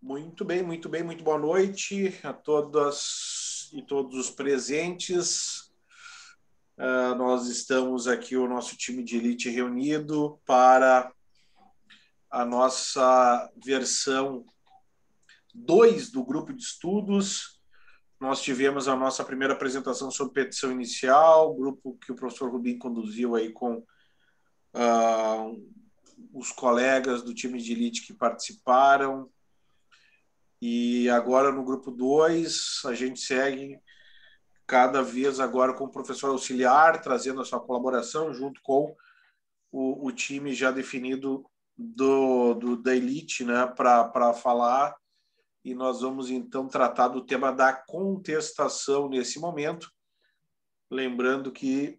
Muito bem, muito bem, muito boa noite a todas e todos os presentes. Nós estamos aqui, o nosso time de elite reunido para a nossa versão 2 do grupo de estudos. Nós tivemos a nossa primeira apresentação sobre petição inicial, grupo que o professor Rubim conduziu aí com os colegas do time de elite que participaram. E agora no grupo 2, a gente segue cada vez agora com o professor auxiliar, trazendo a sua colaboração junto com o time já definido da elite, né, para falar. E nós vamos então tratar do tema da contestação nesse momento. Lembrando que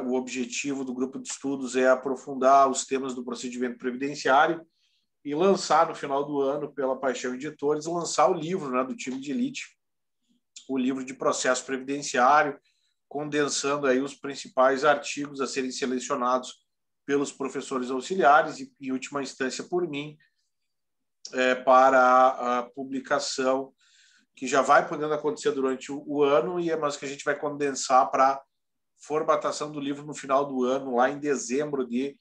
o objetivo do grupo de estudos é aprofundar os temas do procedimento previdenciário e lançar no final do ano, pela Paixão Editores, lançar o livro, né, do time de elite, o livro de processo previdenciário, condensando aí os principais artigos a serem selecionados pelos professores auxiliares e, em última instância, por mim, para a publicação, que já vai podendo acontecer durante o ano, mas que a gente vai condensar para formatação do livro no final do ano, lá em dezembro de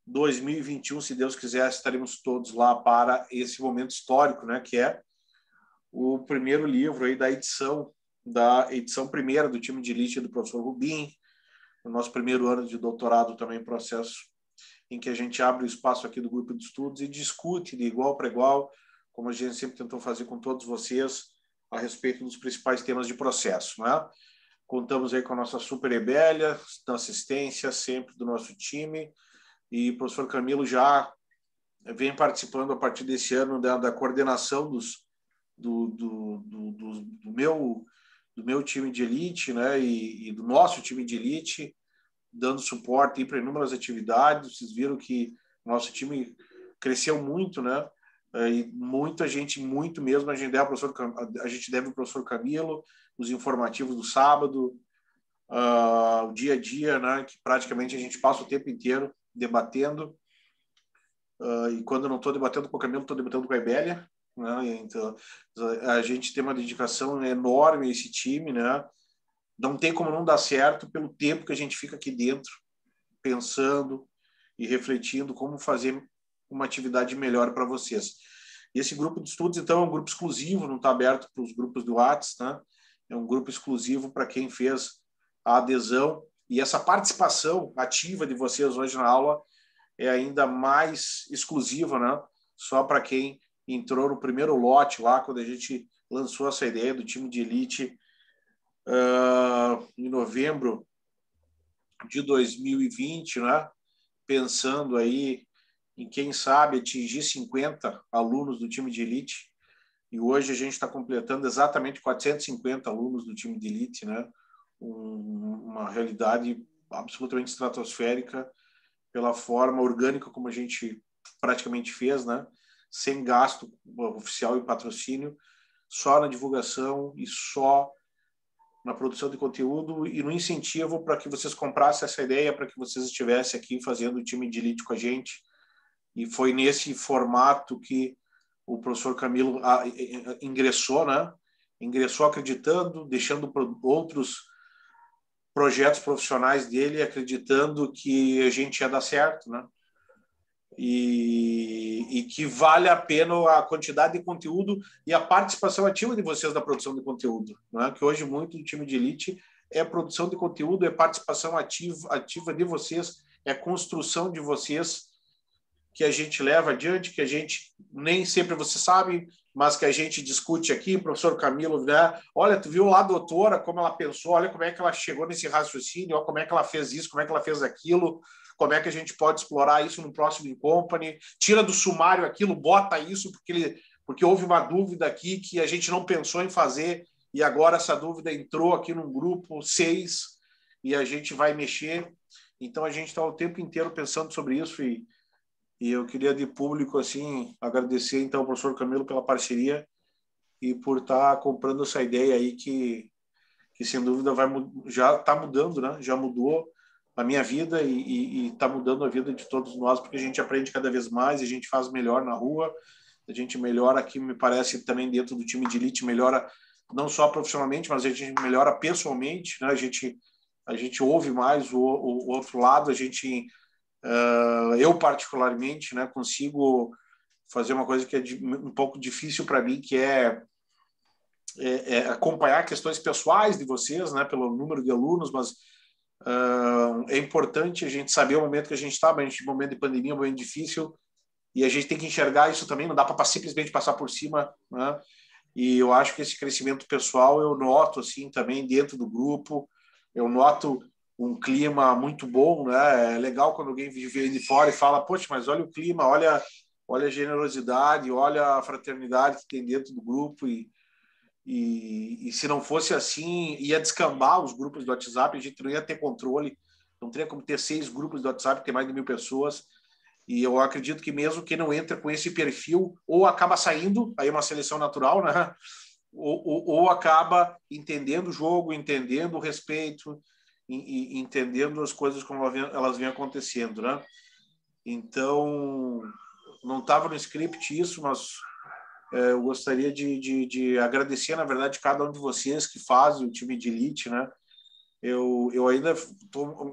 2021, se Deus quiser, estaremos todos lá para esse momento histórico, né, que é o primeiro livro aí da edição primeira do time de elite do professor Rubim, o nosso primeiro ano de doutorado também, processo em que a gente abre o espaço aqui do grupo de estudos e discute de igual para igual, como a gente sempre tentou fazer com todos vocês, a respeito dos principais temas de processo, né? Contamos aí com a nossa super Ebélia, da assistência sempre do nosso time, e o professor Camilo já vem participando a partir desse ano da coordenação do meu time de elite, né, e do nosso time de elite, dando suporte para inúmeras atividades. Vocês viram que o nosso time cresceu muito, né, e muita gente, muito mesmo, a gente deve ao professor Camilo, os informativos do sábado, o dia a dia, né, que praticamente a gente passa o tempo inteiro debatendo, e quando eu não estou debatendo com o Camilo, estou debatendo com a Ebélia, né? Então, a gente tem uma dedicação enorme a esse time, né? Não tem como não dar certo pelo tempo que a gente fica aqui dentro, pensando e refletindo como fazer uma atividade melhor para vocês. E esse grupo de estudos, então, é um grupo exclusivo, não está aberto para os grupos do WhatsApp, né? É um grupo exclusivo para quem fez a adesão, e essa participação ativa de vocês hoje na aula é ainda mais exclusiva, né? Só para quem entrou no primeiro lote lá, quando a gente lançou essa ideia do time de elite em novembro de 2020, né? Pensando aí em, quem sabe, atingir 50 alunos do time de elite. E hoje a gente está completando exatamente 450 alunos do time de elite, né? Uma realidade absolutamente estratosférica, pela forma orgânica como a gente praticamente fez, né? Sem gasto oficial e patrocínio, só na divulgação e só na produção de conteúdo e no incentivo para que vocês comprassem essa ideia, para que vocês estivessem aqui fazendo o time de elite com a gente. E foi nesse formato que o professor Camilo ingressou, né? Ingressou acreditando, deixando outros projetos profissionais dele, acreditando que a gente ia dar certo, né? E que vale a pena a quantidade de conteúdo e a participação ativa de vocês na produção de conteúdo, né? Que hoje muito do time de elite é produção de conteúdo, é participação ativa de vocês, é construção de vocês, que a gente leva adiante, que a gente nem sempre você sabe, mas que a gente discute aqui, professor Camilo, né? Olha, tu viu lá a doutora, como ela pensou, olha como é que ela chegou nesse raciocínio, olha como é que ela fez isso, como é que ela fez aquilo, como é que a gente pode explorar isso no próximo Incompany, tira do sumário aquilo, bota isso, porque houve uma dúvida aqui que a gente não pensou em fazer, e agora essa dúvida entrou aqui num grupo 6, e a gente vai mexer. Então a gente está o tempo inteiro pensando sobre isso, e eu queria de público assim agradecer então ao professor Camilo pela parceria e por estar comprando essa ideia aí que sem dúvida já está mudando, né? Já mudou a minha vida e está mudando a vida de todos nós, porque a gente aprende cada vez mais, a gente faz melhor na rua, a gente melhora aqui, me parece, também dentro do time de elite, melhora não só profissionalmente, mas a gente melhora pessoalmente, né? A gente ouve mais o outro lado, eu particularmente, né, consigo fazer uma coisa que é um pouco difícil para mim, que é acompanhar questões pessoais de vocês, né, pelo número de alunos, mas é importante a gente saber o momento que a gente está, um momento de pandemia, um momento difícil, e a gente tem que enxergar isso também, não dá para simplesmente passar por cima, né? E eu acho que esse crescimento pessoal eu noto assim também dentro do grupo, eu noto um clima muito bom, né? É legal quando alguém vem de fora e fala, poxa, mas olha o clima, olha a generosidade, olha a fraternidade que tem dentro do grupo e se não fosse assim, ia descambar os grupos do WhatsApp, a gente não ia ter controle, não teria como ter 6 grupos do WhatsApp, ter mais de 1.000 pessoas. E eu acredito que mesmo quem não entra com esse perfil, ou acaba saindo, aí é uma seleção natural, né? Ou acaba entendendo o jogo, entendendo o respeito, entendendo as coisas como elas vêm acontecendo, né? Então, não estava no script isso, mas eu gostaria de agradecer, na verdade, cada um de vocês que fazem o time de elite, né? Eu ainda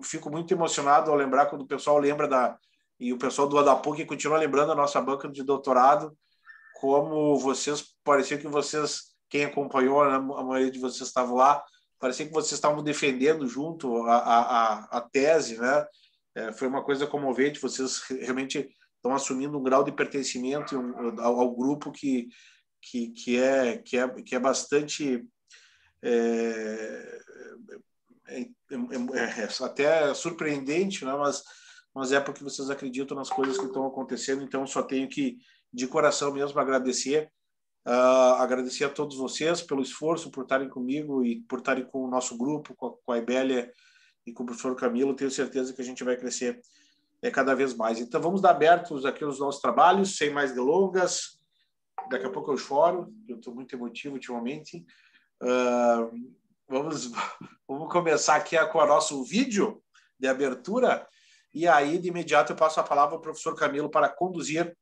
fico muito emocionado ao lembrar quando o pessoal lembra e o pessoal do ADAPUC continua lembrando a nossa banca de doutorado, como vocês, parecia que vocês, quem acompanhou, né, a maioria de vocês estavam lá, parecia que vocês estavam defendendo junto a tese, né? Foi uma coisa comovente, vocês realmente estão assumindo um grau de pertencimento ao grupo que é bastante até surpreendente, né? Mas é porque vocês acreditam nas coisas que estão acontecendo, então só tenho que, de coração mesmo, agradecer a todos vocês pelo esforço, por estarem comigo e por estarem com o nosso grupo, com a Ibélia e com o professor Camilo. Tenho certeza que a gente vai crescer cada vez mais. Então vamos dar abertos aqui aos nossos trabalhos, sem mais delongas. Daqui a pouco eu choro, eu estou muito emotivo ultimamente. Vamos começar aqui com o nosso vídeo de abertura e aí de imediato eu passo a palavra ao professor Camilo para conduzir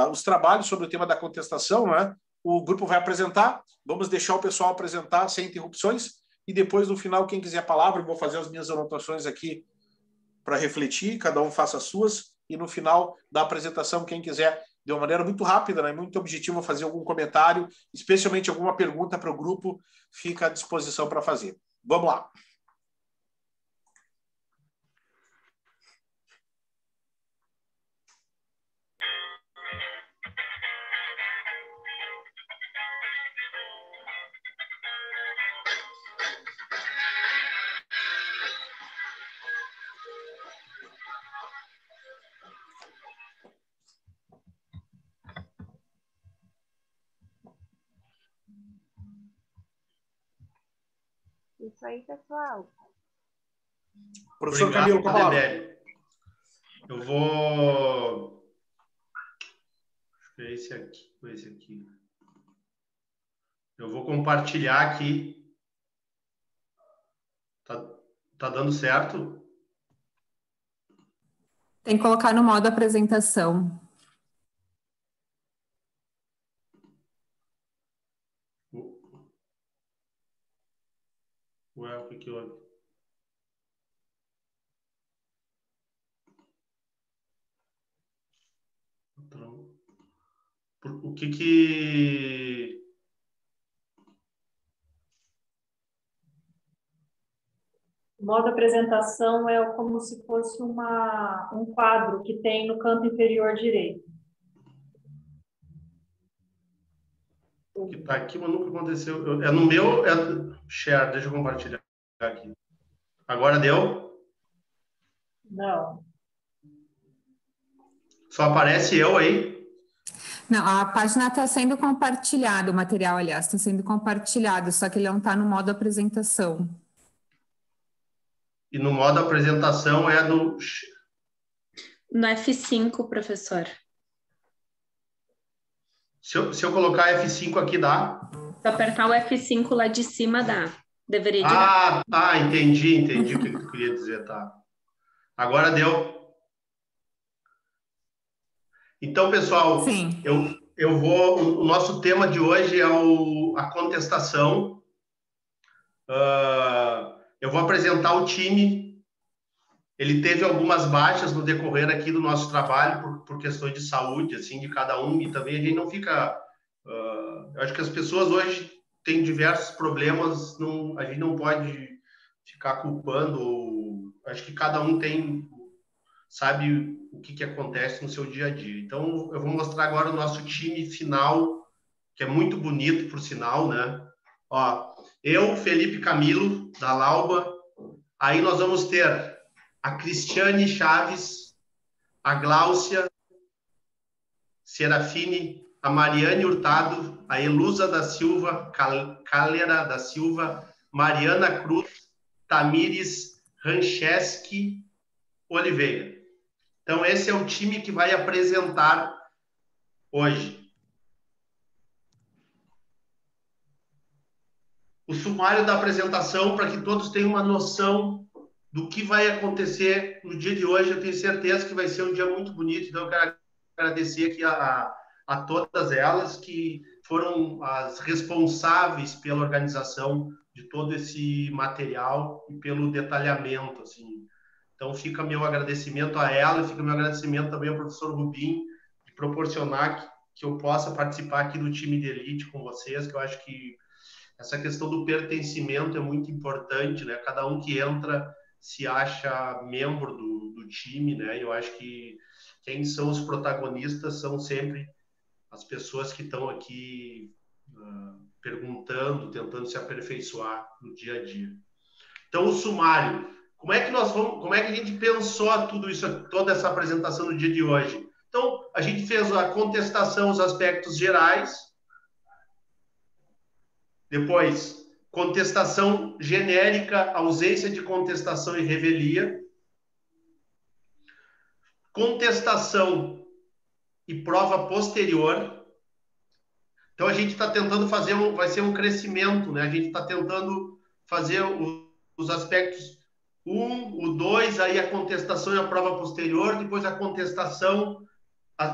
os trabalhos sobre o tema da contestação, né? O grupo vai apresentar, vamos deixar o pessoal apresentar sem interrupções e depois no final quem quiser a palavra, eu vou fazer as minhas anotações aqui para refletir, cada um faça as suas e no final da apresentação quem quiser de uma maneira muito rápida, né, muito objetiva, fazer algum comentário, especialmente alguma pergunta para o grupo, fica à disposição para fazer. Vamos lá. Isso aí, pessoal. Professor Camilo, com a palavra. Eu vou... Acho que é esse aqui, ou esse aqui. Eu vou compartilhar aqui. Tá dando certo? Tem que colocar no modo apresentação. Ué, o que houve? O que... O modo apresentação é como se fosse um quadro que tem no canto inferior direito. O que tá aqui, mas nunca aconteceu. É no meu... Share, deixa eu compartilhar aqui. Agora deu? Não. Só aparece eu aí? Não, a página está sendo compartilhada, o material, aliás, está sendo compartilhado, só que ele não está no modo apresentação. E no modo apresentação é no... No F5, professor. Se eu colocar F5 aqui, dá? Se apertar o F5 lá de cima, dá. Deveria de dar. Entendi o que tu queria dizer, tá. Agora deu. Então, pessoal, Sim. o nosso tema de hoje é a contestação. Eu vou apresentar o time. Ele teve algumas baixas no decorrer aqui do nosso trabalho por questões de saúde, assim, de cada um, e também a gente não fica... eu acho que as pessoas hoje têm diversos problemas, a gente não pode ficar culpando, acho que cada um sabe o que acontece no seu dia a dia. Então, eu vou mostrar agora o nosso time final, que é muito bonito, por sinal, né? Ó, eu, Felipe Camilo, da Lauba, aí nós vamos ter a Cristiane Chaves, a Gláucia Serafine, a Mariane Hurtado, a Elusa da Silva, Calera da Silva, Mariana Cruz, Tamires Rancheski Oliveira. Então, esse é o time que vai apresentar hoje. O sumário da apresentação, para que todos tenham uma noção do que vai acontecer no dia de hoje. Eu tenho certeza que vai ser um dia muito bonito, então eu quero agradecer aqui a todas elas que foram as responsáveis pela organização de todo esse material e pelo detalhamento, assim. Então, fica meu agradecimento a ela, fica meu agradecimento também ao professor Rubim, de proporcionar que eu possa participar aqui do time de elite com vocês, que eu acho que essa questão do pertencimento é muito importante, né? Cada um que entra se acha membro do time, né? Eu acho que quem são os protagonistas são sempre as pessoas que estão aqui perguntando, tentando se aperfeiçoar no dia a dia. Então, o sumário. Como é que a gente pensou tudo isso, toda essa apresentação no dia de hoje? Então, a gente fez a contestação, os aspectos gerais. Depois, contestação genérica, ausência de contestação e revelia. Contestação e prova posterior. Então, a gente está tentando fazer, vai ser um crescimento, né? A gente está tentando fazer os aspectos 1, o 2, aí a contestação e a prova posterior, depois a contestação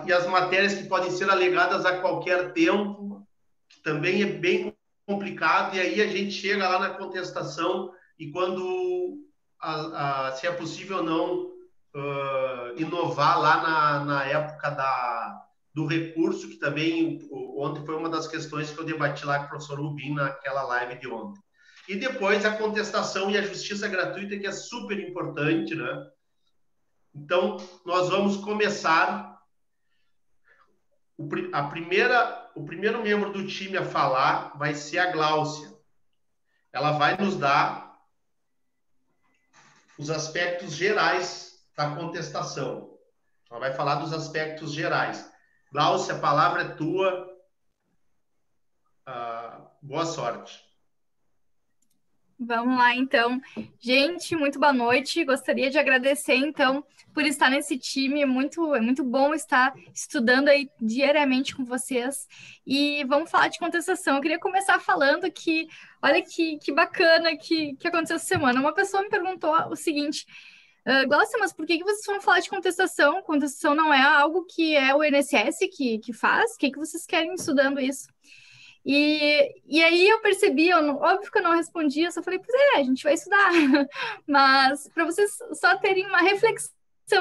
e as matérias que podem ser alegadas a qualquer tempo, que também é bem complicado, e aí a gente chega lá na contestação e quando, se é possível ou não, inovar lá na época do recurso, que também ontem foi uma das questões que eu debati lá com o professor Rubim naquela live de ontem. E depois a contestação e a justiça gratuita, que é super importante, né? Então, nós vamos começar. O primeiro membro do time a falar vai ser a Gláucia. Ela vai nos dar os aspectos gerais da contestação. Ela vai falar dos aspectos gerais. Gláucia, a palavra é tua. Boa sorte. Vamos lá, então. Gente, muito boa noite. Gostaria de agradecer, então, por estar nesse time. É muito bom estar estudando aí diariamente com vocês. E vamos falar de contestação. Eu queria começar falando que, olha que bacana que aconteceu essa semana. Uma pessoa me perguntou o seguinte: Glaucia, mas por que vocês vão falar de contestação? Contestação não é algo que é o INSS que faz? Por que vocês querem estudando isso? E aí eu percebi, óbvio que eu não respondi, eu só falei, pois a gente vai estudar. Mas para vocês só terem uma reflexão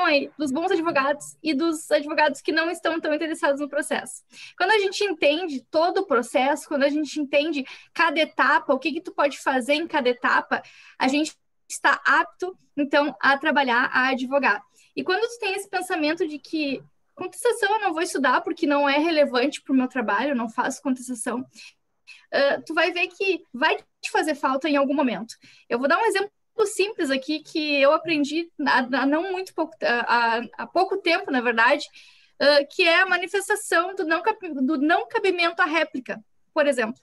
aí dos bons advogados e dos advogados que não estão tão interessados no processo. Quando a gente entende todo o processo, quando a gente entende cada etapa, o que tu pode fazer em cada etapa, a gente está apto, então, a trabalhar, a advogar. E quando tu tem esse pensamento de que contestação eu não vou estudar porque não é relevante para o meu trabalho, eu não faço contestação, tu vai ver que vai te fazer falta em algum momento. Eu vou dar um exemplo simples aqui que eu aprendi há pouco tempo, na verdade, que é a manifestação do não cabimento à réplica, por exemplo.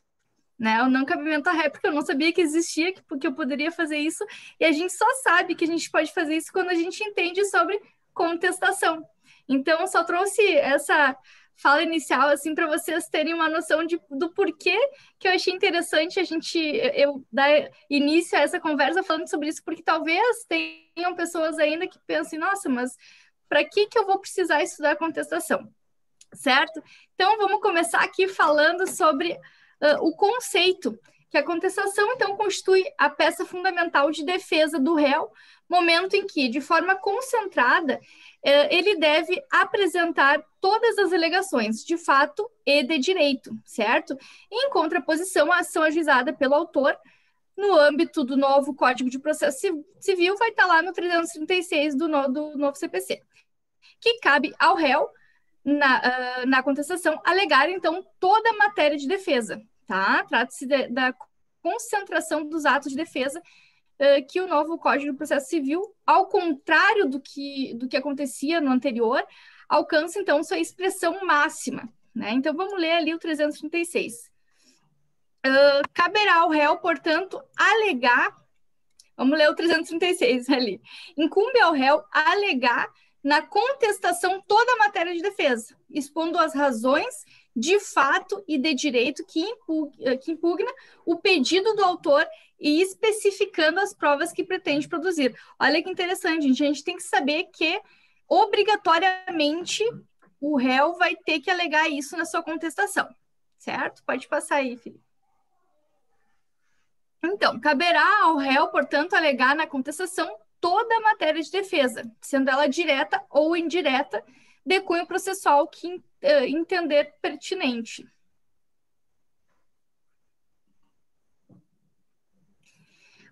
Né? O não cabimento à réplica, eu não sabia que existia, porque eu poderia fazer isso, e a gente só sabe que a gente pode fazer isso quando a gente entende sobre contestação. Então, eu só trouxe essa fala inicial, assim, para vocês terem uma noção do porquê que eu achei interessante eu dar início a essa conversa falando sobre isso, porque talvez tenham pessoas ainda que pensem, nossa, mas para que eu vou precisar estudar contestação? certo? Então, vamos começar aqui falando sobre o conceito, que a contestação, então, constitui a peça fundamental de defesa do réu, momento em que, de forma concentrada, ele deve apresentar todas as alegações de fato e de direito, certo? Em contraposição à ação ajuizada pelo autor, no âmbito do novo Código de Processo Civil, vai estar lá no 336 do novo CPC, que cabe ao réu, na contestação, alegar, então, toda a matéria de defesa, tá? Trata-se da concentração dos atos de defesa que o novo Código de Processo Civil, ao contrário do que acontecia no anterior, alcança, então, sua expressão máxima, né? Então, vamos ler ali o 336. Caberá ao réu, portanto, alegar... Vamos ler o 336 ali. Incumbe ao réu alegar na contestação toda a matéria de defesa, expondo as razões de fato e de direito que impugna o pedido do autor e especificando as provas que pretende produzir. Olha que interessante, gente. A gente tem que saber que, obrigatoriamente, o réu vai ter que alegar isso na sua contestação, certo? Pode passar aí, Felipe. Então, caberá ao réu, portanto, alegar na contestação toda a matéria de defesa, sendo ela direta ou indireta, de cunho processual que entender pertinente.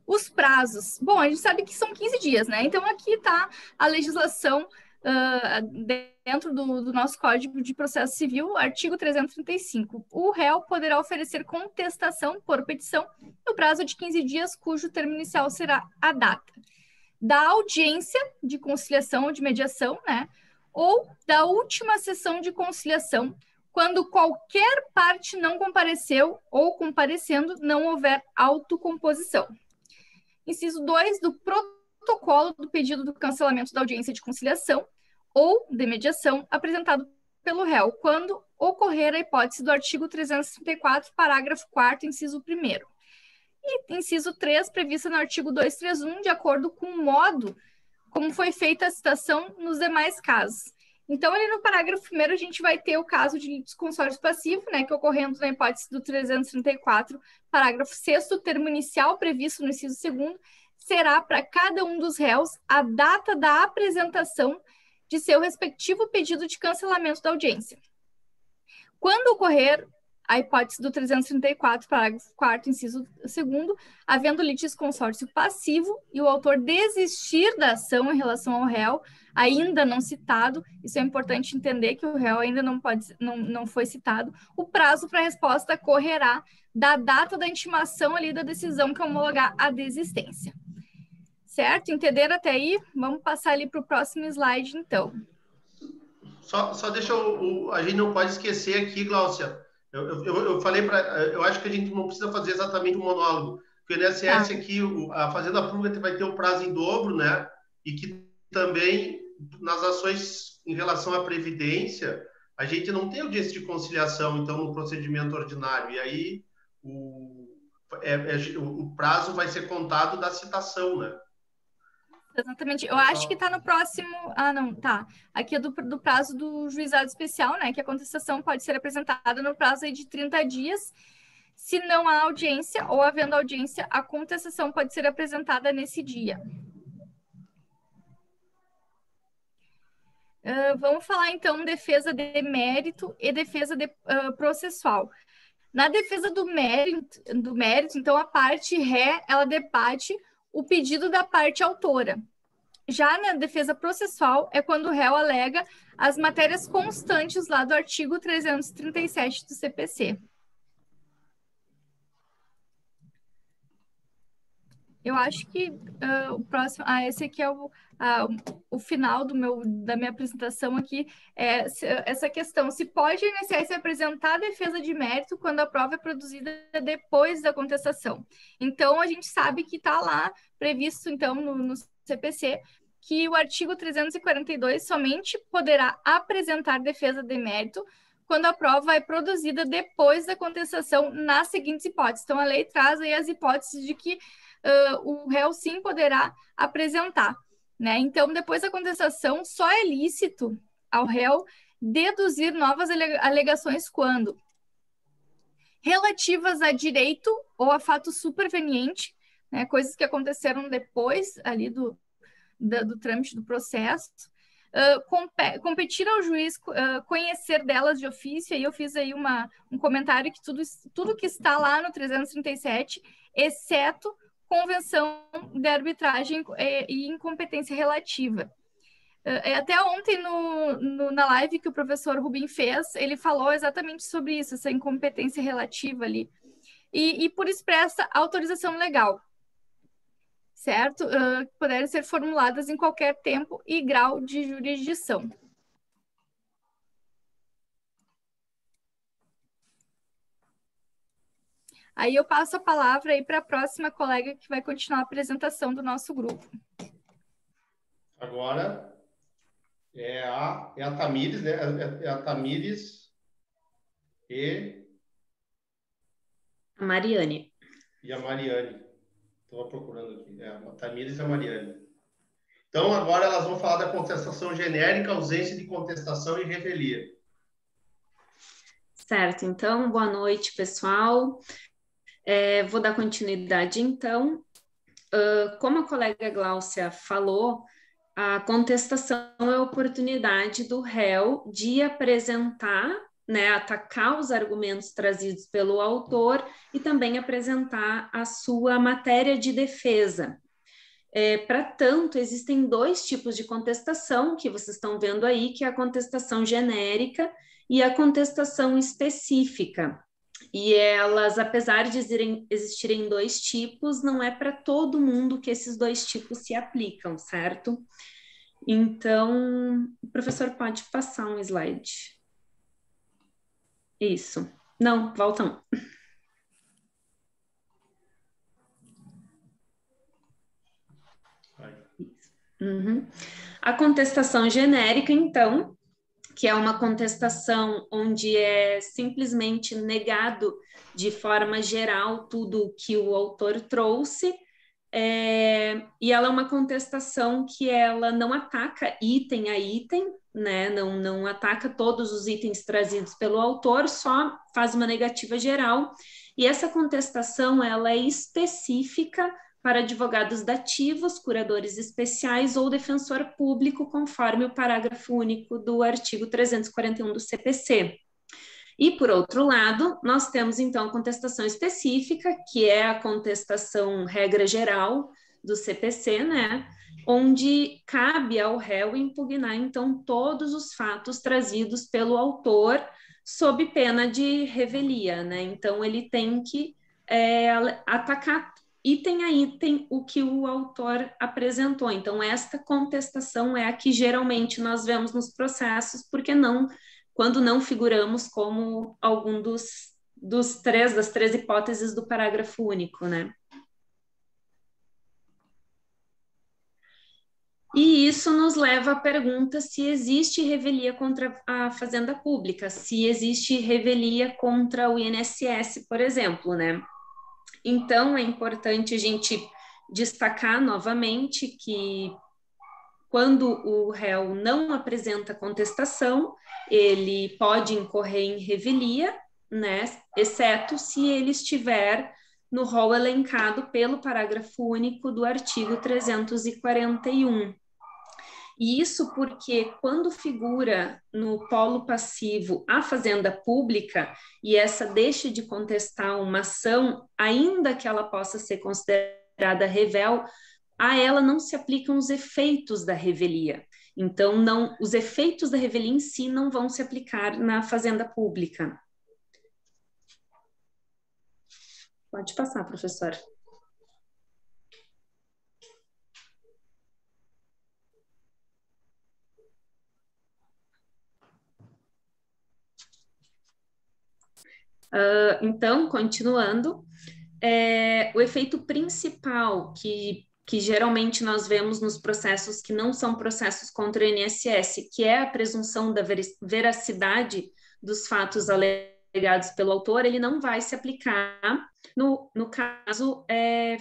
Os prazos. Bom, a gente sabe que são 15 dias, né? Então, aqui está a legislação dentro do nosso Código de Processo Civil, artigo 335. O réu poderá oferecer contestação por petição no prazo de 15 dias, cujo termo inicial será a data da audiência de conciliação ou de mediação, né? Ou da última sessão de conciliação, quando qualquer parte não compareceu ou, comparecendo, não houver autocomposição. Inciso 2 do protocolo do pedido do cancelamento da audiência de conciliação ou de mediação apresentado pelo réu, quando ocorrer a hipótese do artigo 334, parágrafo 4º, inciso 1º. E inciso 3, prevista no artigo 231, de acordo com o modo como foi feita a citação nos demais casos. Então, ali no parágrafo 1º, a gente vai ter o caso de litisconsórcio passivo, né, que ocorrendo na hipótese do 334, parágrafo 6º, termo inicial previsto no inciso 2º, será para cada um dos réus a data da apresentação de seu respectivo pedido de cancelamento da audiência. Quando ocorrer a hipótese do 334, parágrafo 4º, inciso 2º, havendo litisconsórcio passivo e o autor desistir da ação em relação ao réu, ainda não citado, isso é importante entender que o réu ainda não foi citado, o prazo para a resposta correrá da data da intimação ali da decisão que homologar a desistência. Certo? Entenderam até aí? Vamos passar ali para o próximo slide, então. Só deixa a gente não pode esquecer aqui, Gláucia. Eu falei eu acho que a gente não precisa fazer exatamente um monólogo, porque o INSS aqui, a Fazenda Pública vai ter um prazo em dobro, né? E que também, nas ações em relação à Previdência, a gente não tem audiência de conciliação, então, no procedimento ordinário. E aí, o prazo vai ser contado da citação, né? Exatamente. Eu acho que está no próximo... Ah, não, tá. Aqui é do prazo do juizado especial, né? Que a contestação pode ser apresentada no prazo aí de 30 dias. Se não há audiência ou havendo audiência, a contestação pode ser apresentada nesse dia. Vamos falar, então, defesa de mérito e defesa processual. Na defesa do mérito, então, a parte ré, ela debate o pedido da parte autora. Já na defesa processual é quando o réu alega as matérias constantes lá do artigo 337 do CPC. Eu acho que o próximo... esse aqui é o final da minha apresentação aqui. Essa questão. Se pode o INSS apresentar a defesa de mérito quando a prova é produzida depois da contestação. Então, a gente sabe que está lá previsto, então, no CPC, que o artigo 342 somente poderá apresentar defesa de mérito quando a prova é produzida depois da contestação nas seguintes hipóteses. Então, a lei traz aí as hipóteses de que o réu sim poderá apresentar, né? Então, depois da contestação, só é lícito ao réu deduzir novas alegações quando relativas a direito ou a fato superveniente, né, coisas que aconteceram depois ali do trâmite do processo, competir ao juiz conhecer delas de ofício. Aí eu fiz aí um comentário que tudo que está lá no 337, exceto convenção de arbitragem e incompetência relativa. Até ontem, na live que o professor Rubim fez, ele falou exatamente sobre isso, essa incompetência relativa ali. E por expressa autorização legal, certo? Poderem ser formuladas em qualquer tempo e grau de jurisdição. Aí eu passo a palavra aí para a próxima colega que vai continuar a apresentação do nosso grupo. Agora é a Tamires, né? É a Tamires e A Mariane. E a Mariane. Estou procurando aqui. A Tamires e a Mariane. Então, agora elas vão falar da contestação genérica, ausência de contestação e revelia. Certo. Então, boa noite, pessoal. Vou dar continuidade, então. Como a colega Gláucia falou, a contestação é a oportunidade do réu de apresentar, né, atacar os argumentos trazidos pelo autor e também apresentar a sua matéria de defesa. Para tanto, existem dois tipos de contestação que vocês estão vendo aí, que é a contestação genérica e a contestação específica. E elas, apesar de existirem dois tipos, não é para todo mundo que esses dois tipos se aplicam, certo? Então, o professor pode passar um slide. Isso. Não, volta um. Uhum. A contestação genérica, então, que é uma contestação onde é simplesmente negado de forma geral tudo que o autor trouxe, e ela é uma contestação que ela não ataca item a item, né? Não ataca todos os itens trazidos pelo autor, só faz uma negativa geral, e essa contestação ela é específica para advogados dativos, curadores especiais ou defensor público, conforme o parágrafo único do artigo 341 do CPC. E, por outro lado, nós temos, então, a contestação específica, que é a contestação regra geral do CPC, né? Onde cabe ao réu impugnar, então, todos os fatos trazidos pelo autor sob pena de revelia, né? Então, ele tem que atacar item a item o que o autor apresentou. Então, esta contestação é a que geralmente nós vemos nos processos, porque quando não figuramos como algum das três hipóteses do parágrafo único, né? E isso nos leva à pergunta se existe revelia contra a Fazenda Pública, se existe revelia contra o INSS, por exemplo, né? Então, é importante a gente destacar novamente que quando o réu não apresenta contestação, ele pode incorrer em revelia, né, exceto se ele estiver no rol elencado pelo parágrafo único do artigo 341. E isso porque quando figura no polo passivo a Fazenda Pública e essa deixa de contestar uma ação, ainda que ela possa ser considerada revel, a ela não se aplicam os efeitos da revelia. Então, os efeitos da revelia em si não vão se aplicar na Fazenda Pública. Pode passar, professor. Então, continuando, o efeito principal que geralmente nós vemos nos processos que não são processos contra o INSS, que é a presunção da veracidade dos fatos alegados pelo autor, ele não vai se aplicar no caso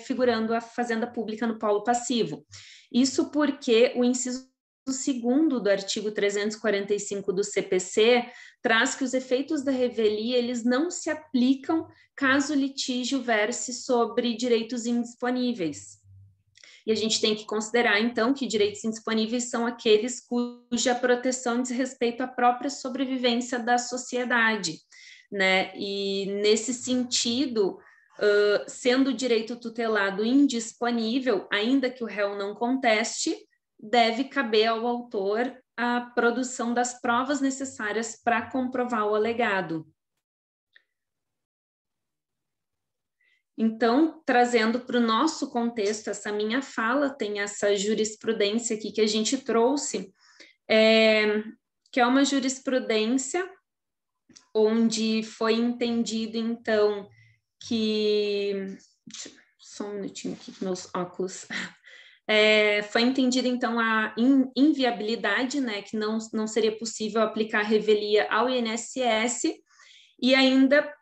figurando a Fazenda Pública no polo passivo. Isso porque o inciso 2º do artigo 345 do CPC traz que os efeitos da revelia eles não se aplicam caso o litígio verse sobre direitos indisponíveis. E a gente tem que considerar, então, que direitos indisponíveis são aqueles cuja proteção diz respeito à própria sobrevivência da sociedade, né? E, nesse sentido, sendo o direito tutelado indisponível, ainda que o réu não conteste, deve caber ao autor a produção das provas necessárias para comprovar o alegado. Então, trazendo para o nosso contexto, essa minha fala tem essa jurisprudência aqui que a gente trouxe, que é uma jurisprudência onde foi entendido, então, que... Só um minutinho aqui com meus óculos. Foi entendida, então, a inviabilidade, né, que não seria possível aplicar revelia ao INSS, e ainda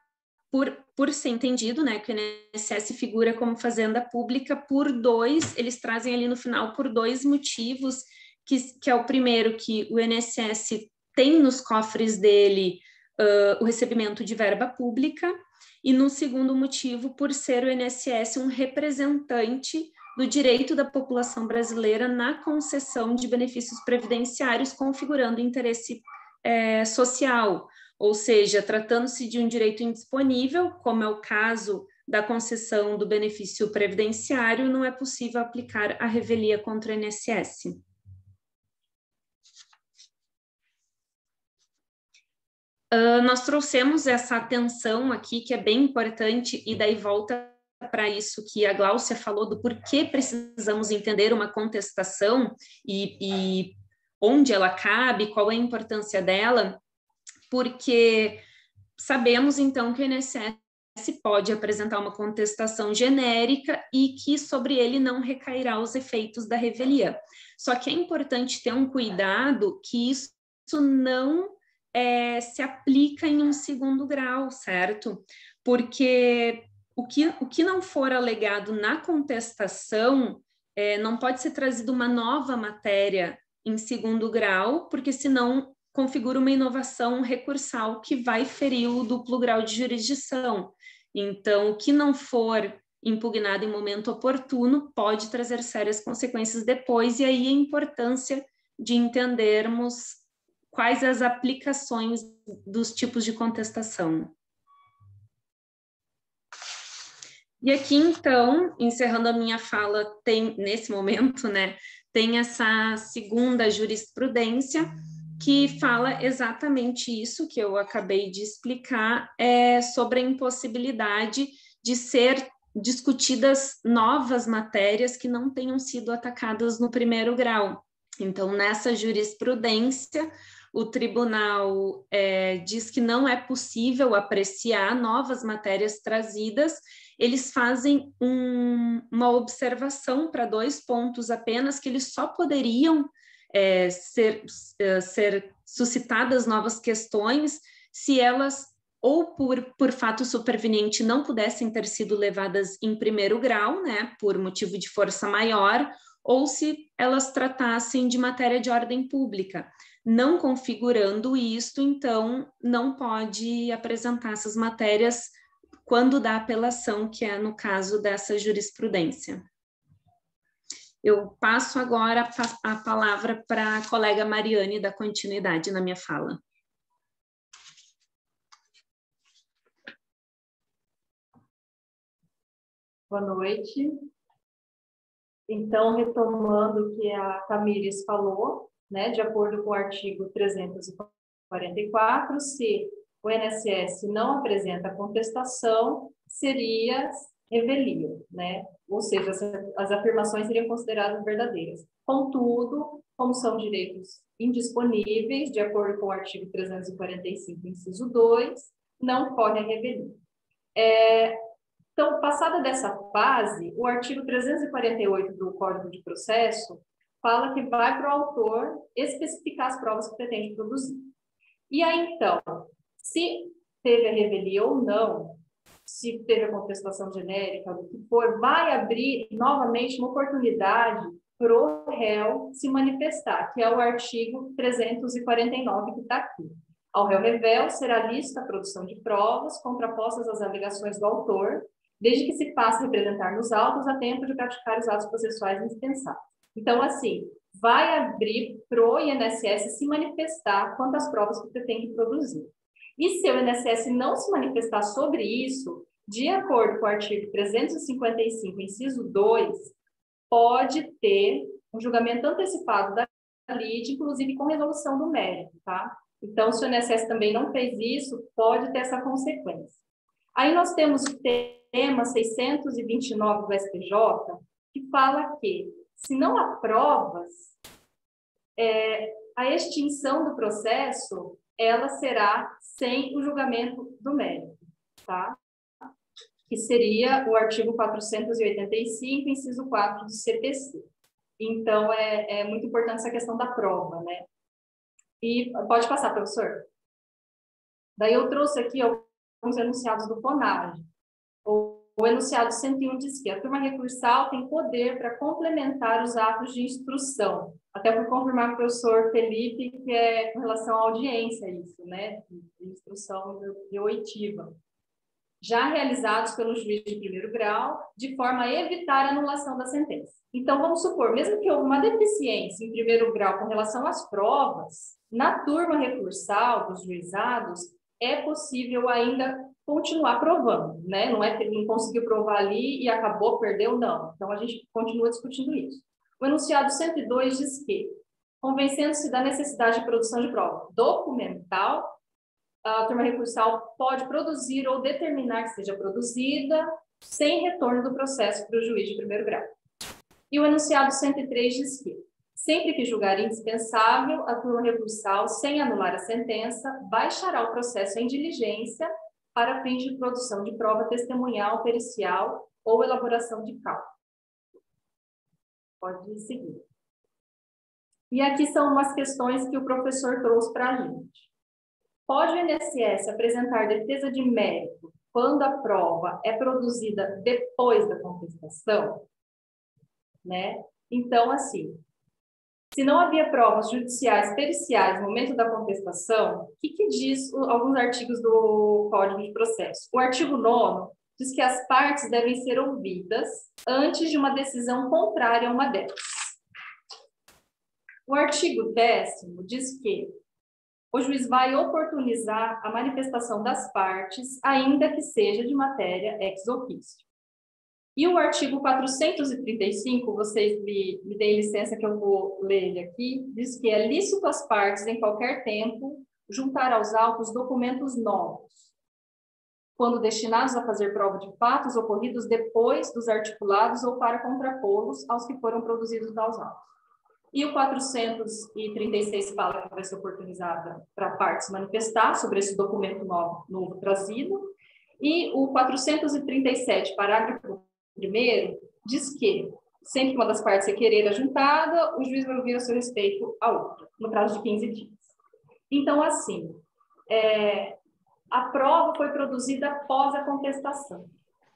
por ser entendido, né, que o INSS figura como fazenda pública eles trazem ali no final por 2 motivos, que é o primeiro, que o INSS tem nos cofres dele o recebimento de verba pública, e no segundo motivo, por ser o INSS um representante do direito da população brasileira na concessão de benefícios previdenciários, configurando interesse social, ou seja, tratando-se de um direito indisponível, como é o caso da concessão do benefício previdenciário, não é possível aplicar a revelia contra o INSS. Nós trouxemos essa atenção aqui, que é bem importante, e daí volta para isso que a Gláucia falou, do porquê precisamos entender uma contestação e onde ela cabe, qual é a importância dela, porque sabemos, então, que o INSS pode apresentar uma contestação genérica e que sobre ele não recairá os efeitos da revelia. Só que é importante ter um cuidado que isso não se aplica em um 2º grau, certo? Porque o que não for alegado na contestação não pode ser trazido uma nova matéria em 2º grau, porque senão configura uma inovação recursal que vai ferir o duplo grau de jurisdição. Então, o que não for impugnado em momento oportuno pode trazer sérias consequências depois, e aí a importância de entendermos quais as aplicações dos tipos de contestação. E aqui, então, encerrando a minha fala, nesse momento, né, tem essa segunda jurisprudência, que fala exatamente isso que eu acabei de explicar, sobre a impossibilidade de ser discutidas novas matérias que não tenham sido atacadas no 1º grau. Então, nessa jurisprudência, o tribunal diz que não é possível apreciar novas matérias trazidas. Eles fazem uma observação para 2 pontos apenas, que eles só poderiam ser suscitadas novas questões se elas, ou por fato superveniente, não pudessem ter sido levadas em 1º grau, né, por motivo de força maior, ou se elas tratassem de matéria de ordem pública. Não configurando isto, então, não pode apresentar essas matérias quando dá apelação, que é no caso dessa jurisprudência. Eu passo agora a palavra para a colega Mariane, dar continuidade na minha fala. Boa noite. Então, retomando o que a Tamires falou, né, de acordo com o artigo 344, se o INSS não apresenta contestação, seria revelia, né? Ou seja, as afirmações seriam consideradas verdadeiras. Contudo, como são direitos indisponíveis, de acordo com o artigo 345, inciso 2, não corre a revelia. Então, passada dessa fase, o artigo 348 do Código de Processo fala que vai para o autor especificar as provas que pretende produzir. E aí, então, se teve a revelia ou não, se teve a contestação genérica, o que for, vai abrir novamente uma oportunidade para o réu se manifestar, que é o artigo 349 que está aqui. Ao réu revel será lícita a produção de provas contrapostas às alegações do autor, desde que se faça representar nos autos a tempo de praticar os atos processuais indispensáveis. Então, assim, vai abrir para o INSS se manifestar quanto às provas que pretende produzir. E se o INSS não se manifestar sobre isso, de acordo com o artigo 355, inciso 2, pode ter um julgamento antecipado da lide, inclusive com resolução do mérito, tá? Então, se o INSS também não fez isso, pode ter essa consequência. Aí nós temos o tema 629 do STJ, que fala que, se não há provas, a extinção do processo, ela será sem o julgamento do mérito, tá? Que seria o artigo 485, inciso 4 do CPC. Então, é muito importante essa questão da prova, né? E pode passar, professor. Daí eu trouxe aqui alguns enunciados do CONAGE. O enunciado 101 diz que a turma recursal tem poder para complementar os atos de instrução. Até por confirmar com o professor Felipe, que é com relação à audiência isso, né? De instrução de oitiva. Já realizados pelo juiz de primeiro grau, de forma a evitar a anulação da sentença. Então, vamos supor, mesmo que houve uma deficiência em primeiro grau com relação às provas, na turma recursal dos juizados, é possível ainda continuar provando, né? Não é que ele não conseguiu provar ali e acabou, perdeu, não. Então, a gente continua discutindo isso. O enunciado 102 diz que, convencendo-se da necessidade de produção de prova documental, a turma recursal pode produzir ou determinar que seja produzida sem retorno do processo para o juiz de primeiro grau. E o enunciado 103 diz que, sempre que julgar indispensável, a turma recursal, sem anular a sentença, baixará o processo em diligência para fins de produção de prova testemunhal, pericial ou elaboração de cálculo. Pode seguir. E aqui são umas questões que o professor trouxe para a gente. Pode o INSS apresentar defesa de mérito quando a prova é produzida depois da contestação? Né? Então, assim, se não havia provas judiciais periciais no momento da contestação, o que diz alguns artigos do Código de Processo? O artigo 9º diz que as partes devem ser ouvidas antes de uma decisão contrária a uma delas. O artigo 10º diz que o juiz vai oportunizar a manifestação das partes, ainda que seja de matéria ex officio. E o artigo 435, vocês me deem licença que eu vou ler ele aqui, diz que é lícito às partes, em qualquer tempo, juntar aos autos documentos novos, quando destinados a fazer prova de fatos ocorridos depois dos articulados ou para contrapô-los aos que foram produzidos aos autos. E o 436 fala que vai ser oportunizada para partes manifestar sobre esse documento novo trazido. E o 437, parágrafo 1º, diz que, sempre que uma das partes requerer a juntada, o juiz vai ouvir a seu respeito a outra, no prazo de 15 dias. Então, assim, a prova foi produzida após a contestação,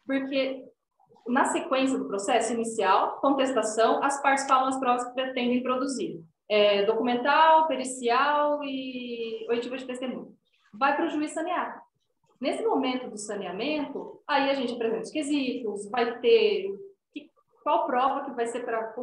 porque na sequência do processo inicial, contestação, as partes falam as provas que pretendem produzir. Documental, pericial e oitiva de testemunho. Vai para o juiz sanear. Nesse momento do saneamento, aí a gente apresenta os quesitos, vai ter qual prova que vai ser para